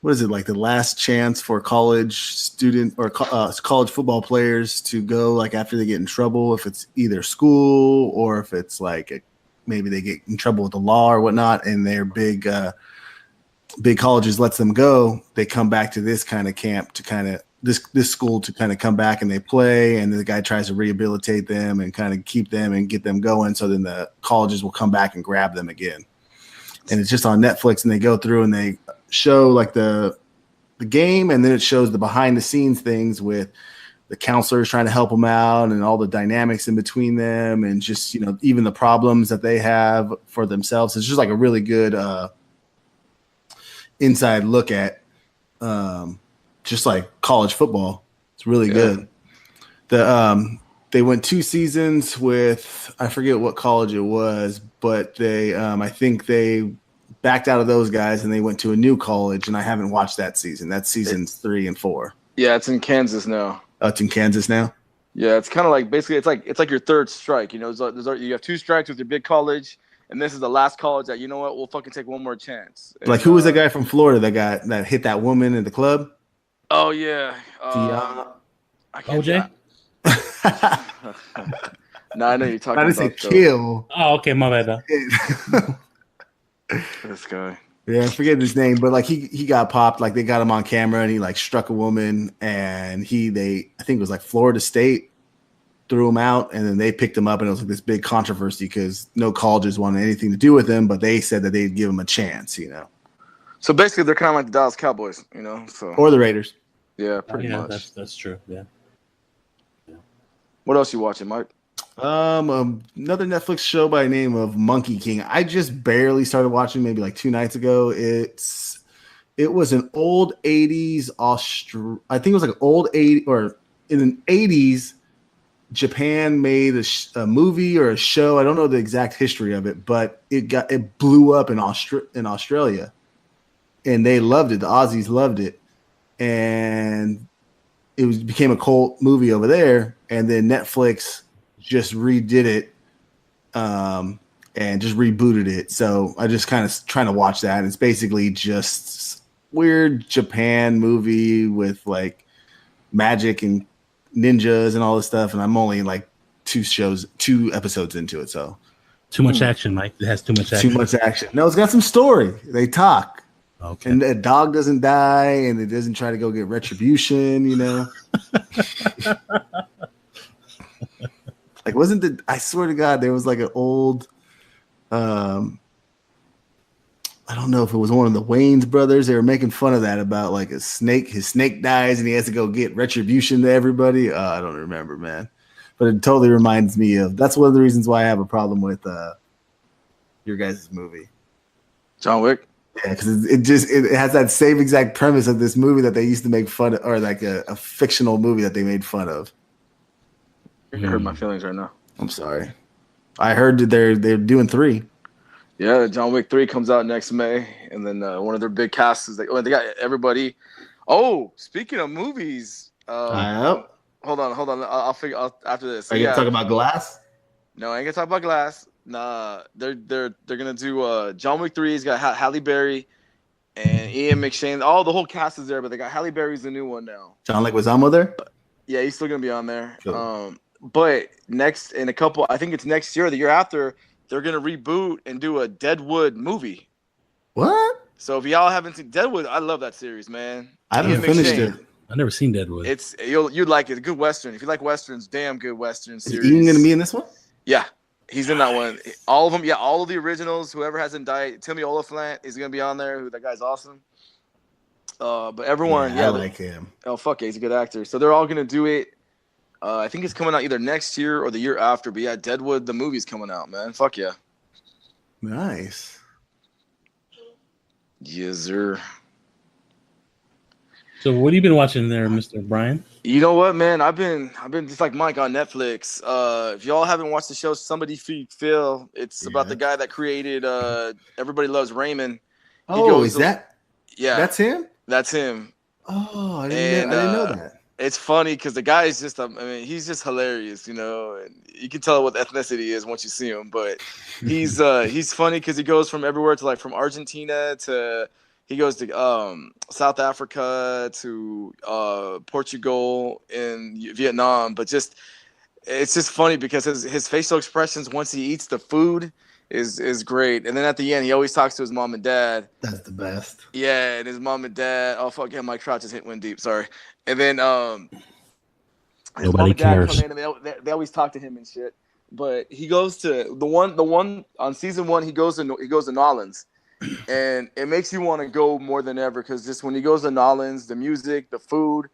Speaker 2: what is it, like the last chance for college student or college football players to go like after they get in trouble, if it's either school or if it's like maybe they get in trouble with the law or whatnot, and their big colleges lets them go. They come back to this kind of camp to kind of this school to kind of come back, and they play, and the guy tries to rehabilitate them and kind of keep them and get them going. So then the colleges will come back and grab them again. And it's just on Netflix, and they go through and they show like the game, and then it shows the behind the scenes things with the counselors trying to help them out and all the dynamics in between them, and just, you know, even the problems that they have for themselves. It's just like a really good inside look at just like college football. It's really good. They went 2 seasons with, I forget what college it was, but they I think they backed out of those guys and they went to a new college, and I haven't watched that season. That's seasons 3 and 4.
Speaker 3: Yeah, it's in Kansas now.
Speaker 2: Oh, it's in Kansas now?
Speaker 3: Yeah, it's kind of like basically it's like your third strike. You know, you have 2 strikes with your big college, and this is the last college that, you know what, we'll fucking take one more chance.
Speaker 2: Like,
Speaker 3: And,
Speaker 2: who was that guy from Florida that hit that woman in the club?
Speaker 3: Oh yeah, I can't.
Speaker 1: OJ?
Speaker 3: No, I know you're talking
Speaker 2: I didn't
Speaker 3: about
Speaker 2: say kill.
Speaker 1: Oh, okay, my bad.
Speaker 3: this guy.
Speaker 2: Yeah, I forget his name, but like he got popped. Like, they got him on camera and he like struck a woman, and I think it was like Florida State threw him out, and then they picked him up, and it was like this big controversy because no colleges wanted anything to do with him, but they said that they'd give him a chance, you know.
Speaker 3: So basically, they're kind of like the Dallas Cowboys, you know. So
Speaker 2: or the Raiders.
Speaker 3: Yeah, pretty much.
Speaker 1: That's true. Yeah.
Speaker 3: What else you watching, Mike?
Speaker 2: Another Netflix show by the name of Monkey King. I just barely started watching, maybe like 2 nights ago. It was an old 80s I think it was like old 80, or in the 80s, Japan made a movie or a show. I don't know the exact history of it, but it blew up in Australia, and they loved it. The Aussies loved it, and it became a cult movie over there. And then Netflix just redid it, and just rebooted it. So I just kind of trying to watch that. It's basically just weird Japan movie with like magic and ninjas and all this stuff. And I'm only like 2 episodes into it. So
Speaker 1: too much action, Mike. It has too much action.
Speaker 2: Too much action. No, it's got some story. They talk.
Speaker 1: Okay.
Speaker 2: And a dog doesn't die, and it doesn't try to go get retribution, you know. Like, I swear to God, there was like an old, I don't know if it was one of the Wayans brothers. They were making fun of that about like his snake dies and he has to go get retribution to everybody. I don't remember, man. But it totally reminds me of, that's one of the reasons why I have a problem with your guys' movie.
Speaker 3: John Wick?
Speaker 2: Yeah, because it has that same exact premise of this movie that they used to make fun of, or like a fictional movie that they made fun of.
Speaker 3: You hurt my feelings right now.
Speaker 2: I'm sorry. I heard that they're doing 3.
Speaker 3: Yeah, John Wick 3 comes out next May, and then one of their big casts is they got everybody. Oh, speaking of movies, hold on. I'll figure out after this.
Speaker 2: Are you gonna talk about Glass?
Speaker 3: No, I ain't gonna talk about Glass. Nah, they're gonna do John Wick 3. He's got Halle Berry and Ian McShane. The whole cast is there, but they got Halle Berry's the new one now.
Speaker 2: John Leguizamo there?
Speaker 3: Yeah, he's still gonna be on there.
Speaker 2: Cool.
Speaker 3: But next in a couple, I think it's next year, or the year after, they're gonna reboot and do a Deadwood movie.
Speaker 2: What?
Speaker 3: So if y'all haven't seen Deadwood, I love that series, man.
Speaker 2: I haven't finished it.
Speaker 1: I've never seen Deadwood.
Speaker 3: You'd like it. A good Western. If you like Westerns, damn good Western series.
Speaker 2: Is Ian gonna be in this one?
Speaker 3: Yeah, he's in that one. All of them. Yeah, all of the originals. Whoever hasn't died, Timmy Olyphant is gonna be on there. That guy's awesome. But everyone,
Speaker 2: I like him.
Speaker 3: Oh fuck yeah, he's a good actor. So they're all gonna do it. I think it's coming out either next year or the year after. But yeah, Deadwood, the movie's coming out, man. Fuck yeah.
Speaker 2: Nice.
Speaker 3: Yes, sir.
Speaker 1: So what have you been watching there, Mr. Brian?
Speaker 3: You know what, man? I've been just like Mike on Netflix. If y'all haven't watched the show, Somebody Feed Phil. It's about the guy that created Everybody Loves Raymond.
Speaker 2: Is that?
Speaker 3: Yeah,
Speaker 2: that's him.
Speaker 3: That's him.
Speaker 2: Oh, I didn't know that.
Speaker 3: It's funny because the guy is just, he's just hilarious, you know, and you can tell what ethnicity he is once you see him. But he's funny because he goes from everywhere to, like, from Argentina to, he goes to South Africa to Portugal and Vietnam. But it's just funny because his facial expressions once he eats the food is great. And then at the end, he always talks to his mom and dad.
Speaker 2: That's the best.
Speaker 3: Yeah, and his mom and dad. Oh fuck yeah, my crotch just hit one deep. Sorry. And then
Speaker 1: nobody cares.
Speaker 3: They always talk to him and shit. But he goes to the one on season 1. He goes to Nolans, and it makes you want to go more than ever because just when he goes to Nolans, the music, the food,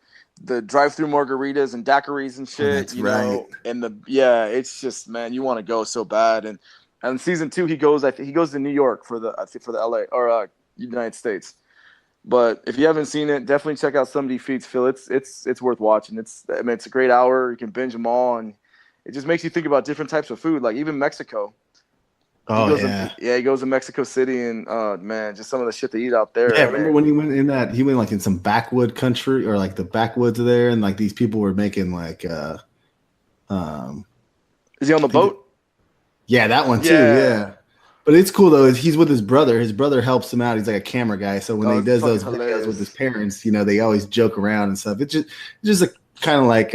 Speaker 3: the drive-through margaritas and daiquiris and shit. Know, and it's just, man, you want to go so bad. And season 2, he goes to New York for the LA or United States. But if you haven't seen it, definitely check out Somebody Feeds Phil. It's worth watching. It's a great hour. You can binge them all, and it just makes you think about different types of food, like even Mexico. He goes to Mexico City, and man, just some of the shit they eat out there.
Speaker 2: Yeah, remember when he went in that? He went like in some backwood country or like the backwoods there, and like these people were making like
Speaker 3: Is he on the boat?
Speaker 2: Yeah, that one too. Yeah. But it's cool though. He's with his brother. His brother helps him out. He's like a camera guy. So when he does those videos with his parents, they always joke around and stuff. It's just a kind of like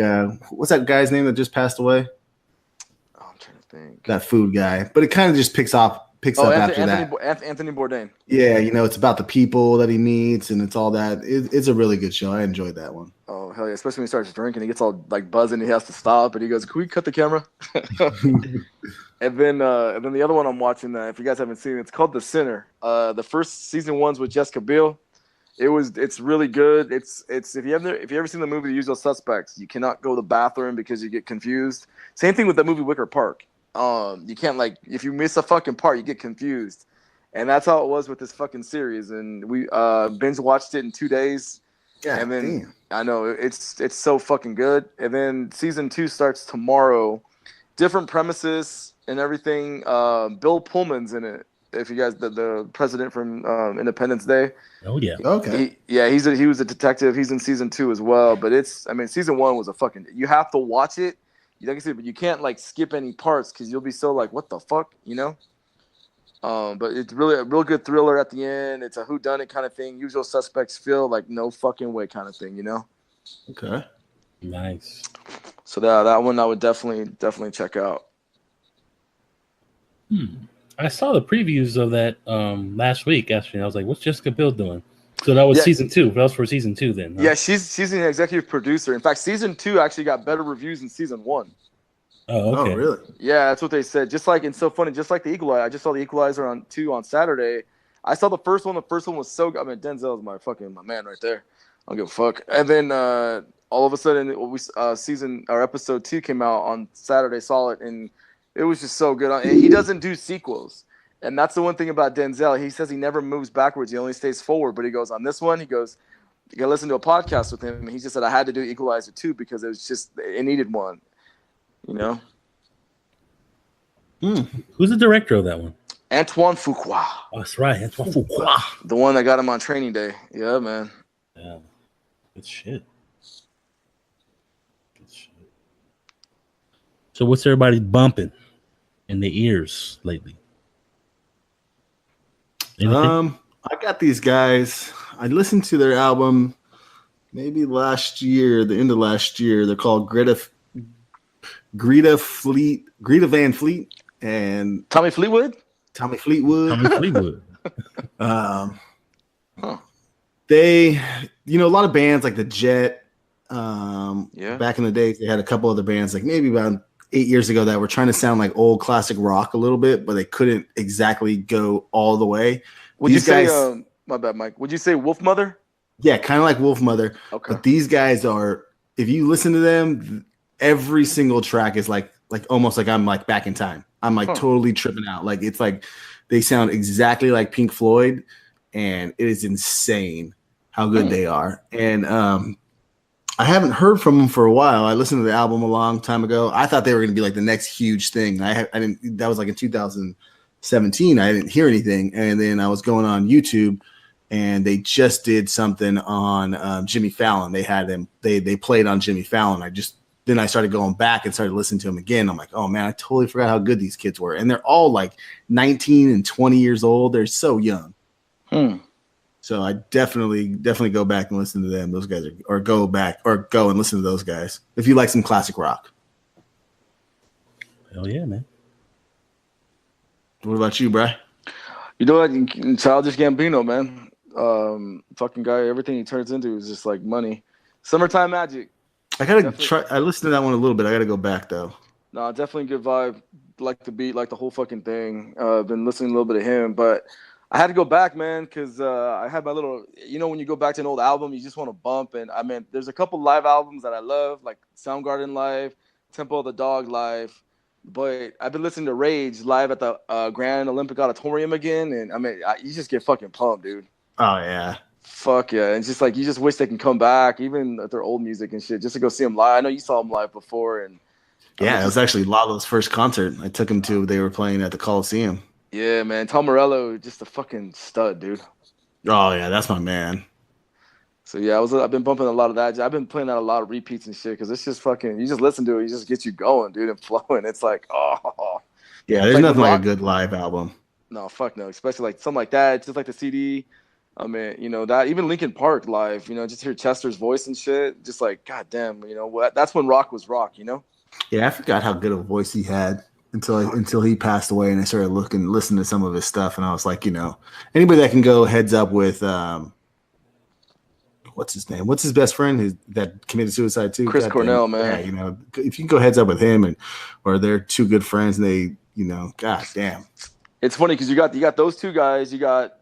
Speaker 2: what's that guy's name that just passed away?
Speaker 3: Oh, I'm trying to think.
Speaker 2: That food guy. But it kind of just picks up after that.
Speaker 3: Anthony Bourdain.
Speaker 2: Yeah, it's about the people that he meets and it's all that. It's a really good show. I enjoyed that one.
Speaker 3: Oh hell yeah! Especially when he starts drinking, he gets all like buzzing. He has to stop, and he goes, "Can we cut the camera?" And then the other one I'm watching, if you guys haven't seen it, it's called The Sinner. The first season one's with Jessica Biel. It's really good. It's if you ever seen the movie The Usual Suspects, you cannot go to the bathroom because you get confused. Same thing with that movie Wicker Park. You can't if you miss a fucking part, you get confused, and that's how it was with this fucking series. And we binge watched it in 2 days. Yeah, and then damn. I know it's so fucking good. And then season 2 starts tomorrow. Different premises and everything. Bill Pullman's in it. If you guys, the president from Independence Day.
Speaker 1: Oh yeah.
Speaker 2: Okay.
Speaker 3: He was a detective. He's in season 2 as well. But season 1 was you have to watch it. Like I said, but you can't skip any parts because you'll be so what the fuck, But it's really a real good thriller at the end. It's a whodunit kind of thing. Usual Suspects feel like no fucking way kind of thing,
Speaker 2: Okay.
Speaker 1: Nice.
Speaker 3: So that one I would definitely check out.
Speaker 1: I saw the previews of that last week. Actually, I was like, "What's Jessica Biel doing?" So that was season 2. That was for season 2 then. Huh?
Speaker 3: Yeah, she's an executive producer. In fact, season 2 actually got better reviews than season 1.
Speaker 1: Oh, okay.
Speaker 2: Oh, really?
Speaker 3: Yeah, that's what they said. It's so funny. Just like the Equalizer, I just saw the Equalizer on 2 on Saturday. I saw the first one. The first one was so good. Denzel is my man right there. I don't give a fuck. And then all of a sudden, episode 2 came out on Saturday. Saw it, and it was just so good. And he doesn't do sequels. And that's the one thing about Denzel. He says he never moves backwards. He only stays forward. But he goes, on this one, you got to listen to a podcast with him. And he just said, I had to do Equalizer 2 because it needed one.
Speaker 1: Who's the director of that one?
Speaker 3: Antoine Fuqua.
Speaker 1: Oh, that's right. Antoine Fuqua.
Speaker 3: The one that got him on Training Day. Yeah, man.
Speaker 1: Yeah. Good shit. So what's everybody bumping in the ears lately? Anything?
Speaker 2: I got these guys. I listened to their album maybe last year, the end of last year. They're called Greta Van Fleet and
Speaker 3: Tommy Fleetwood.
Speaker 2: They, a lot of bands like the Jet. Back in the day, they had a couple other bands, like maybe about 8 years ago, that were trying to sound like old classic rock a little bit, but they couldn't exactly go all the way.
Speaker 3: Would you say, my bad, Mike, would you say Wolf Mother?
Speaker 2: Yeah, kind of like Wolf Mother.
Speaker 3: Okay.
Speaker 2: But these guys are, if you listen to them, every single track is like almost like I'm like back in time. I'm like totally tripping out. Like it's like they sound exactly like Pink Floyd, and it is insane how good they are. And I haven't heard from them for a while. I listened to the album a long time ago. I thought they were going to be like the next huge thing. I didn't. That was like in 2017. I didn't hear anything, and then I was going on YouTube, and they just did something on Jimmy Fallon. They had them. They played on Jimmy Fallon. Then I started going back and started listening to them again. I'm like, oh man, I totally forgot how good these kids were, and they're all like 19 and 20 years old. They're so young. So I definitely go back and listen to them. Those guys go and listen to those guys if you like some classic rock.
Speaker 1: Hell yeah, man.
Speaker 2: What about you, Bri?
Speaker 3: You know what? Childish Gambino, man. Fucking guy. Everything he turns into is just like money. Summertime Magic.
Speaker 2: I gotta try. I listened to that one a little bit. I gotta go back though.
Speaker 3: No, definitely good vibe. Like the beat, like the whole fucking thing. Been listening a little bit of him, but I had to go back, man, because I had my little, when you go back to an old album, you just want to bump. And there's a couple live albums that I love, like Soundgarden Live, Temple of the Dog Live. But I've been listening to Rage live at the Grand Olympic Auditorium again. And you just get fucking pumped, dude.
Speaker 2: Oh, yeah.
Speaker 3: Fuck yeah. And it's just like, you just wish they can come back, even at their old music and shit, just to go see them live. I know you saw them live before. And
Speaker 2: yeah, it was actually Lalo's first concert. I took him to, they were playing at the Coliseum.
Speaker 3: Yeah, man. Tom Morello, just a fucking stud, dude.
Speaker 2: Oh, yeah, that's my man.
Speaker 3: So yeah, I've been bumping a lot of that. I've been playing that a lot of repeats and shit because it's just fucking. You just listen to it, it just gets you going, dude, and flowing. It's like, oh,
Speaker 2: Yeah, there's nothing like a good live album.
Speaker 3: No, fuck no. Especially like something like that, just like the CD. I mean, that even Linkin Park live, just hear Chester's voice and shit, just like, god damn, what? That's when rock was rock,
Speaker 2: Yeah, I forgot how good a voice he had until he passed away, and I started listening to some of his stuff, and I was like, anybody that can go heads up with what's his name? What's his best friend that committed suicide too?
Speaker 3: Chris Cornell, man.
Speaker 2: Yeah, if you can go heads up with him, or they're two good friends, and they, god damn.
Speaker 3: It's funny because you got those two guys. You got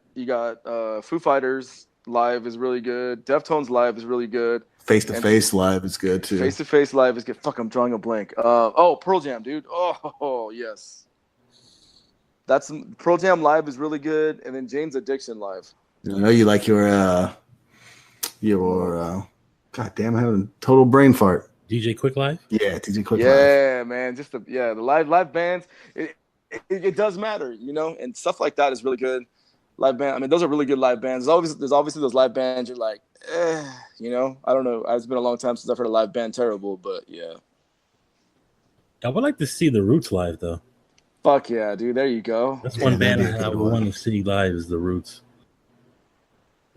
Speaker 3: Foo Fighters live is really good. Deftones live is really good.
Speaker 2: Face to Face live is good too.
Speaker 3: Face to Face live is good. Fuck, I'm drawing a blank. Pearl Jam, dude. Oh yes. That's Pearl Jam live is really good, and then Jane's Addiction live.
Speaker 2: I know you like your god damn, I'm having a total brain fart.
Speaker 1: DJ Quick Live?
Speaker 2: Yeah, DJ Quick
Speaker 3: Live.
Speaker 2: Yeah,
Speaker 3: man, just the live bands. It does matter, and stuff like that is really good. Live band. I mean, those are really good live bands. There's obviously those live bands you're like, I don't know. It's been a long time since I've heard a live band terrible, but yeah.
Speaker 1: I would like to see the Roots live though.
Speaker 3: Fuck yeah, dude. There you go.
Speaker 1: That's one band I would want to see live is the Roots.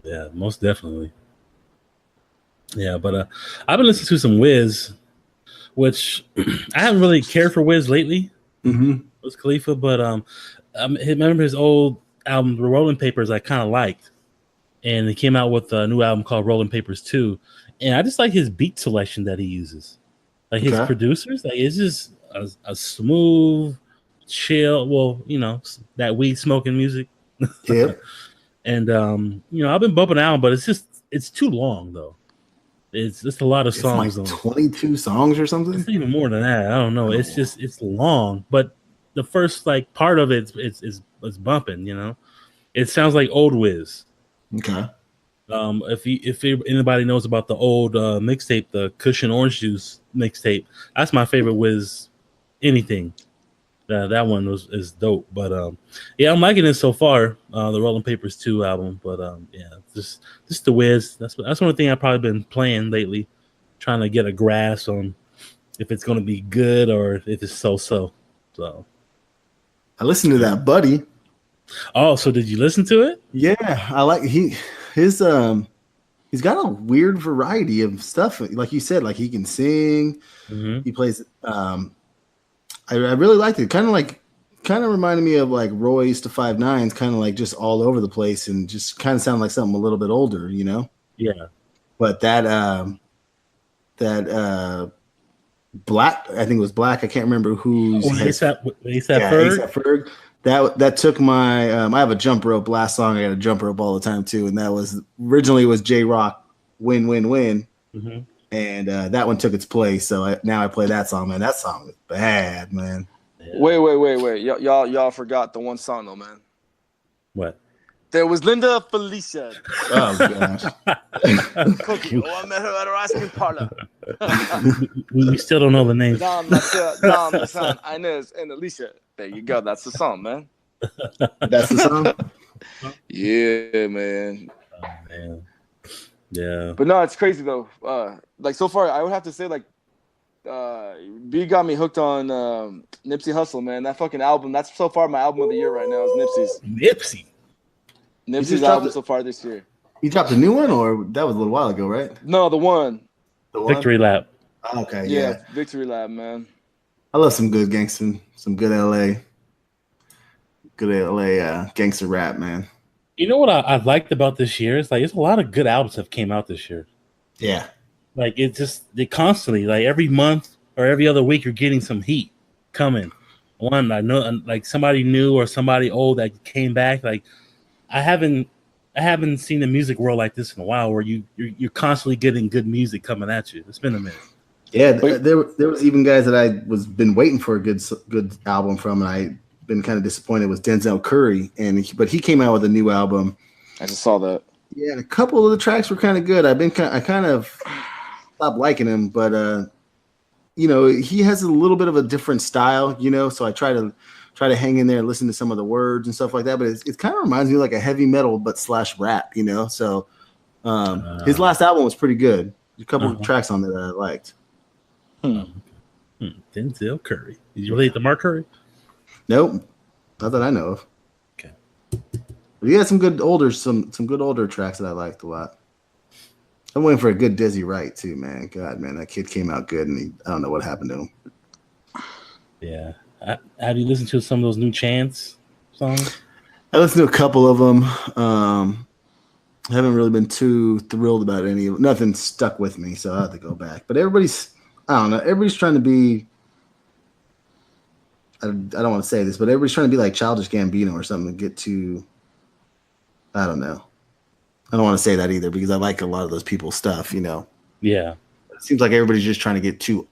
Speaker 1: Yeah, most definitely. Yeah, but I've been listening to some Wiz, which I haven't really cared for Wiz lately.
Speaker 2: Mm-hmm.
Speaker 1: Wiz Khalifa, but I remember his old album, The Rolling Papers, I kind of liked, and he came out with a new album called Rolling Papers 2, and I just like his beat selection that he uses, like his producers, like it's just a smooth, chill, that weed smoking music.
Speaker 2: Yeah.
Speaker 1: And I've been bumping out, but it's too long though. It's a lot of songs.
Speaker 2: Like 22 songs or something.
Speaker 1: It's even more than that. I don't know. It's long, but the first part of it is bumping. It sounds like old Wiz.
Speaker 2: Okay.
Speaker 1: If anybody knows about the old mixtape, the Cushion Orange Juice mixtape, that's my favorite Wiz anything. That one is dope. But I'm liking it so far. The Rolling Papers 2 album. But just the Wiz. That's one thing I've probably been playing lately, trying to get a grasp on if it's going to be good or if it's so. So
Speaker 2: I listened to that, Buddy.
Speaker 1: Oh, so did you listen to it?
Speaker 2: Yeah, I like he's got a weird variety of stuff. Like you said, like he can sing. Mm-hmm. He plays. I really liked it. Kind of reminded me of like Royce to 5'9", kind of like just all over the place and just kind of sound like something a little bit older,
Speaker 1: Yeah.
Speaker 2: But that Black, I think it was Black. I can't remember who's.
Speaker 1: A$AP Ferg.
Speaker 2: That took my. I have a jump rope. Last song I got a jump rope all the time too, and that was originally was J Rock Win Win Win, mm-hmm. And that one took its place. So now I play that song, man. That song is bad, man.
Speaker 3: Yeah. Wait. Y'all forgot the one song though, man.
Speaker 1: What?
Speaker 3: There was Linda Felicia.
Speaker 2: Oh gosh.
Speaker 3: Cookie. Oh, I met her at her ice cream parlor.
Speaker 1: We still don't know the names.
Speaker 3: Don, Inez, and Alicia. There you go. That's the song, man.
Speaker 2: That's the song?
Speaker 3: Yeah, man.
Speaker 1: Oh, man. Yeah.
Speaker 3: But no, it's crazy though. Like so far, I would have to say like B got me hooked on Nipsey Hussle, man. That fucking album. That's so far my album of the year right now is Nipsey's. Nipsey's album so far this year.
Speaker 2: He dropped a new one, or that was a little while ago, right?
Speaker 3: No, the one.
Speaker 1: Victory Lap.
Speaker 2: Oh, okay,
Speaker 3: yeah. Victory Lap, man.
Speaker 2: I love some good gangster, some good LA gangster rap, man.
Speaker 1: You know what I liked about this year? It's like it's a lot of good albums have came out this year.
Speaker 2: Yeah.
Speaker 1: Like they constantly, like every month or every other week, you're getting some heat coming. One, I know, like somebody new or somebody old that came back. Like I haven't seen the music world like this in a while, where you're constantly getting good music coming at you. It's been a minute.
Speaker 2: Yeah, there was even guys that I been waiting for a good album from, and I been kind of disappointed with Denzel Curry, but he came out with a new album.
Speaker 3: I just saw that.
Speaker 2: Yeah, and a couple of the tracks were kind of good. I kind of stopped liking him, but he has a little bit of a different style, so I try to hang in there and listen to some of the words and stuff like that. But it kind of reminds me of like a heavy metal but /rap, so His last album was pretty good. There's a couple of tracks on there that I liked.
Speaker 1: Denzel Curry. Did you relate to Mark Curry?
Speaker 2: Nope, not that I know of.
Speaker 1: Okay,
Speaker 2: but he had some good older tracks that I liked a lot. I'm waiting for a good Dizzy Wright too, man. God, man, that kid came out good, and I don't know what happened to him.
Speaker 1: Yeah, have you listened to some of those new Chance songs?
Speaker 2: I listened to a couple of them. I haven't really been too thrilled about any of them. Nothing stuck with me, so I have to go back. But everybody's trying to be. I don't want to say this, but everybody's trying to be like Childish Gambino or something to get to. I don't know. I don't want to say that either because I like a lot of those people's stuff, you know. Yeah. It seems like everybody's just trying to get too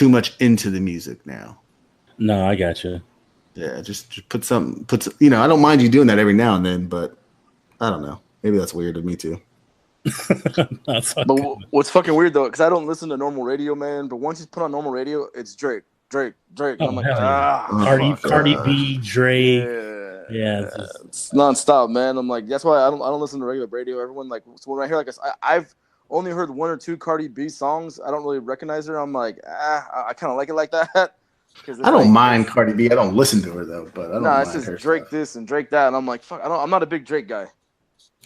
Speaker 2: much into the music now.
Speaker 1: No, I got you.
Speaker 2: Yeah, just put some. I don't mind you doing that every now and then, but I don't know. Maybe that's weird of me too.
Speaker 3: But what's fucking weird though, because I don't listen to normal radio, man. But once you put on normal radio, it's Drake.
Speaker 1: Oh,
Speaker 3: I'm like,
Speaker 1: Cardi B, Drake.
Speaker 3: Yeah, it's nonstop, man. I'm like, that's why I don't listen to regular radio. Everyone like, so when I hear I've only heard 1 or 2 Cardi B songs. I don't really recognize her. I'm like, I kind of like it like that.
Speaker 2: I don't mind Cardi B. I don't listen to her though, but I don't mind
Speaker 3: it's just
Speaker 2: her
Speaker 3: Drake
Speaker 2: stuff.
Speaker 3: this and Drake that, and I'm like, fuck. I'm not a big Drake guy.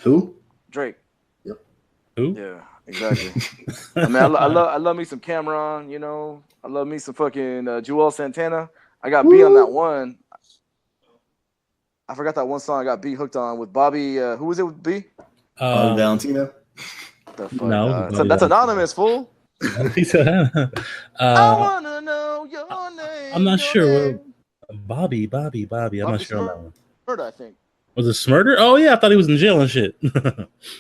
Speaker 2: Who?
Speaker 3: Drake.
Speaker 2: Yep.
Speaker 1: Who?
Speaker 3: Yeah, exactly. I mean, I love me some Cameron. You know, I love me some fucking Joel Santana. I got B on that one. I forgot that one song I got B hooked on with Bobby. Who was it with B?
Speaker 2: Bobby Valentino.
Speaker 3: The fuck?
Speaker 1: No,
Speaker 3: that's anonymous, fool.
Speaker 1: I
Speaker 3: wanna know your name.
Speaker 1: I'm not sure. Bobby. I'm not sure on that one.
Speaker 3: Smurder, I think.
Speaker 1: Was it Smurder? Oh yeah, I thought he was in jail and shit.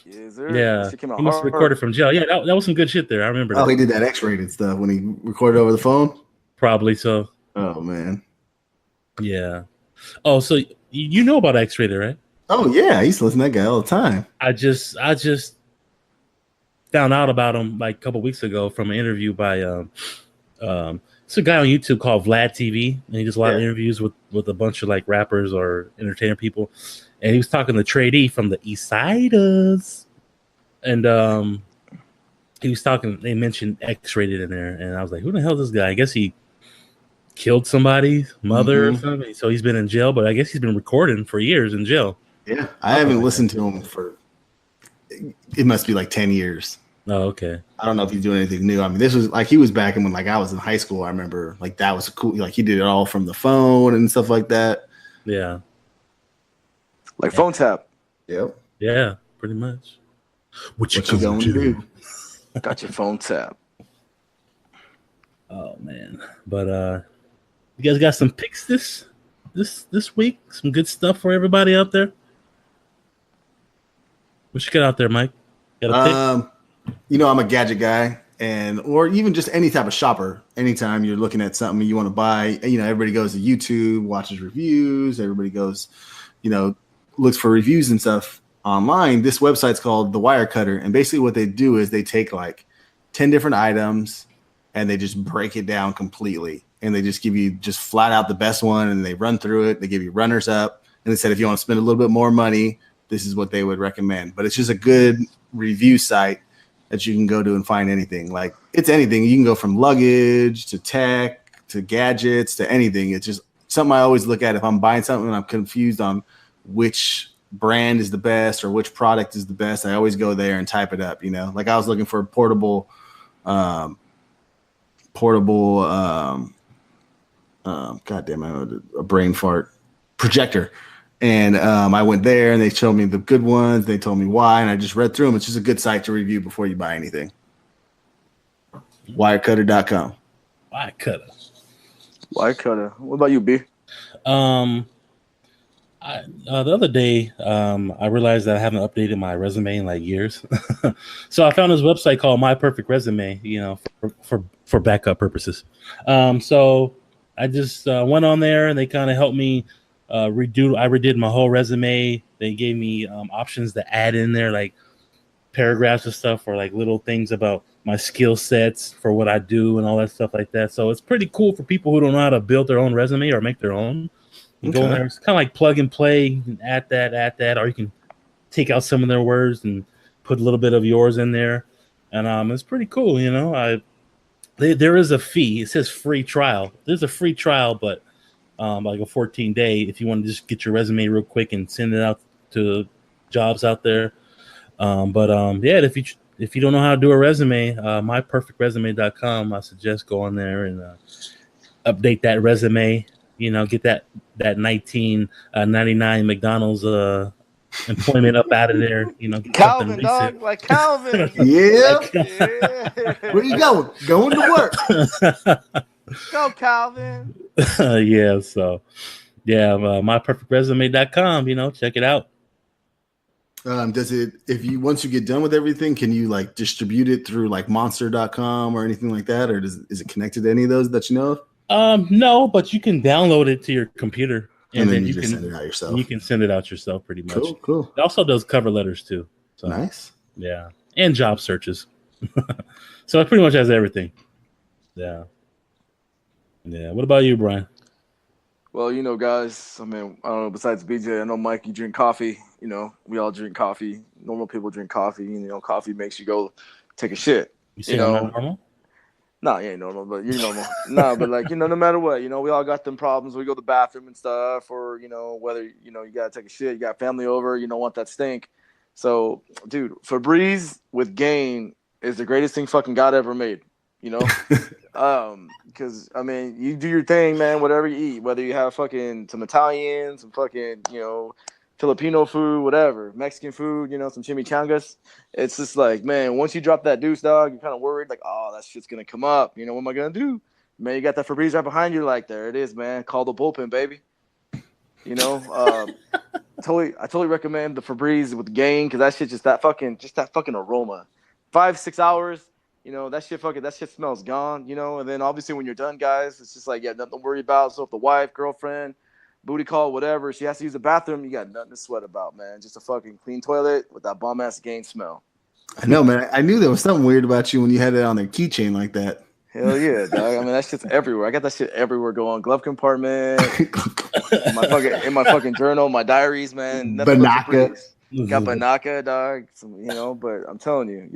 Speaker 3: Yes, sir.
Speaker 1: Yeah, he must have recorded from jail. Yeah, that was some good shit there. I remember.
Speaker 2: Oh, he did that X-rated stuff when he recorded over the phone.
Speaker 1: Probably so.
Speaker 2: Oh man.
Speaker 1: Yeah. Oh, so you know about X-rated, right?
Speaker 2: Oh yeah, I used to listen to that guy all the time.
Speaker 1: I just found out about him like a couple weeks ago from an interview by it's a guy on YouTube called Vlad TV, and he does a lot of interviews with a bunch of like rappers or entertainer people. And he was talking to Trey D from the East Siders, and he was talking. They mentioned X-rated in there, and I was like, "Who the hell is this guy?" I guess he killed somebody's mother or something, so he's been in jail. But I guess he's been recording for years in jail.
Speaker 2: Yeah, I haven't listened to him for. It must be like 10 years.
Speaker 1: Oh, okay.
Speaker 2: I don't know if he's doing anything new. I mean, this was like he was back when like I was in high school. I remember like that was cool. Like he did it all from the phone and stuff like that.
Speaker 1: Yeah.
Speaker 3: Like phone tap.
Speaker 2: Yep.
Speaker 1: Yeah, pretty much. What you
Speaker 2: gonna do?
Speaker 3: Got your phone tap.
Speaker 1: Oh man. But you guys got some picks this week? Some good stuff for everybody out there? What you got out there, Mike? Got a pick?
Speaker 2: I'm a gadget guy, or even just any type of shopper. Anytime you're looking at something you want to buy, everybody goes to YouTube, watches reviews. Everybody goes, looks for reviews and stuff online. This website's called the Wirecutter, and basically what they do is they take like 10 different items and they just break it down completely, and they just give you just flat out the best one, and they run through it. They give you runners up, and they said if you want to spend a little bit more money, this is what they would recommend. But it's just a good review site that you can go to and find anything. Like it's anything. You can go from luggage to tech to gadgets to anything. It's just something I always look at if I'm buying something and I'm confused on which brand is the best or which product is the best. I always go there and type it up. Like I was looking for a portable goddamn, I know a brain fart projector. And I went there and they showed me the good ones. They told me why, and I just read through them. It's just a good site to review before you buy anything. Wirecutter.com.
Speaker 3: Wirecutter. What about you, B?
Speaker 1: The other day, I realized that I haven't updated my resume in like years. So I found this website called My Perfect Resume, for backup purposes. So I just went on there and they kind of helped me I redid my whole resume. They gave me options to add in there, like paragraphs and stuff, or like little things about my skill sets for what I do and all that stuff like that. So it's pretty cool for people who don't know how to build their own resume or make their own. You go in there, it's kind of like plug and play. You can add that, or you can take out some of their words and put a little bit of yours in there, and it's pretty cool. You know, there is a fee. It says free trial. There's a free trial, but like a 14-day if you want to just get your resume real quick and send it out to jobs out there. Yeah, if you don't know how to do a resume, myperfectresume.com, I suggest go on there and update that resume. You know, get that 1999 McDonald's employment up out of there. You know,
Speaker 3: Calvin, dog, like Calvin.
Speaker 2: Yeah.
Speaker 3: Yeah.
Speaker 2: Where you going? Going to work.
Speaker 3: Go, Calvin.
Speaker 1: Yeah. So, yeah, myperfectresume.com. You know, check it out.
Speaker 2: Does it, once you get done with everything, can you like distribute it through like monster.com or anything like that? Or is it connected to any of those that you know of?
Speaker 1: No, but you can download it to your computer
Speaker 2: and then you can send it out yourself.
Speaker 1: You can send it out yourself pretty much.
Speaker 2: Cool.
Speaker 1: It also does cover letters too. So,
Speaker 2: nice.
Speaker 1: Yeah. And job searches. So it pretty much has everything. Yeah. Yeah. What about you, Brian?
Speaker 3: Well, you know, guys, I mean, I don't know, besides BJ, I know, Mike, you drink coffee. You know, we all drink coffee. Normal people drink coffee. You know, coffee makes you go take a shit.
Speaker 1: You know, I'm not normal?
Speaker 3: No, you ain't normal, but you're normal. No, but like, you know, no matter what, you know, we all got them problems. We go to the bathroom and stuff, or, you know, whether, you know, you got to take a shit, you got family over, you don't want that stink. So, dude, Febreze with Gain is the greatest thing fucking God ever made, you know? Because, I mean, you do your thing, man, whatever you eat, whether you have fucking some Italian, some fucking, you know, Filipino food, whatever, Mexican food, you know, some chimichangas. It's just like, man, once you drop that deuce, dog, you're kind of worried, like, oh, that shit's going to come up. You know, what am I going to do? Man, you got that Febreze right behind you, like, there it is, man. Call the bullpen, baby. You know, I totally recommend the Febreze with Gain, because that shit just that fucking aroma. 5-6 hours, you know, that shit smells gone, you know, and then obviously when you're done, guys, it's just like, yeah, nothing to worry about. So if the wife, girlfriend, booty call, whatever, she has to use the bathroom, you got nothing to sweat about, man. Just a fucking clean toilet with that bomb ass Gain smell.
Speaker 2: I know, man. I knew there was something weird about you when you had it on their keychain like that.
Speaker 3: Hell yeah, dog. I mean, that shit's everywhere. I got that shit everywhere going. Glove compartment, in my fucking journal, my diaries, man.
Speaker 2: Banaka.
Speaker 3: Got Banaka, dog. You know, but I'm telling you,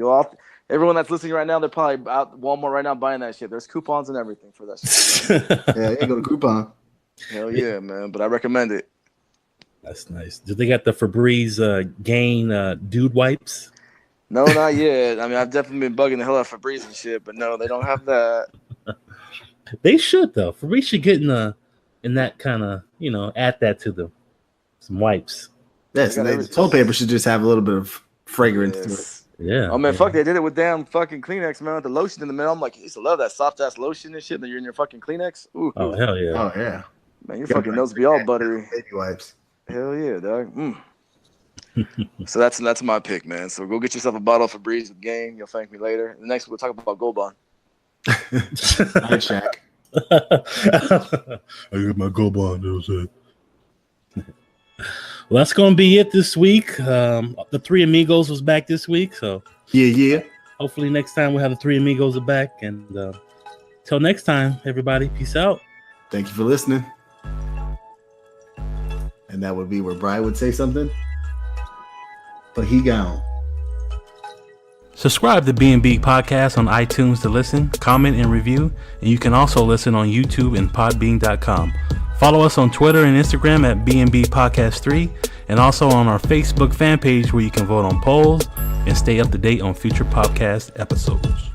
Speaker 3: everyone that's listening right now, they're probably out Walmart right now buying that shit. There's coupons and everything for that shit.
Speaker 2: Yeah, you go to Coupon.
Speaker 3: Hell yeah, man. But I recommend it.
Speaker 1: That's nice. Do they got the Febreze Gain dude wipes?
Speaker 3: No, not yet. I mean, I've definitely been bugging the hell out of Febreze and shit, but no, they don't have that.
Speaker 1: They should, though. Febreze should get in that kind of, you know, add that to them. Some wipes.
Speaker 2: Yes, the toilet paper should just have a little bit of fragrance to it.
Speaker 1: Yeah.
Speaker 3: Oh man, fuck! They did it with damn fucking Kleenex, man. With the lotion in the middle, I'm like, I used to love that soft ass lotion and shit. That you're in your fucking Kleenex. Ooh.
Speaker 1: Oh hell yeah.
Speaker 2: Oh yeah.
Speaker 3: Man, your fucking nose be all buttery.
Speaker 2: Baby wipes.
Speaker 3: Hell yeah, dog. So that's my pick, man. So go get yourself a bottle of Febreze with Gain. You'll thank me later. And next we'll talk about Gold Bond.
Speaker 2: All right, Shaq.
Speaker 1: I got my Gold Bond. Well, that's going to be it this week. The Three Amigos was back this week, so
Speaker 2: yeah.
Speaker 1: Hopefully next time we'll have the Three Amigos are back. And till next time, everybody, peace out.
Speaker 2: Thank you for listening. And that would be where Brian would say something, but he gone.
Speaker 1: Subscribe to B.M.B. Podcast on iTunes to listen, comment, and review. And you can also listen on YouTube and podbean.com. Follow us on Twitter and Instagram at B.M.B. Podcast 3, and also on our Facebook fan page where you can vote on polls and stay up to date on future podcast episodes.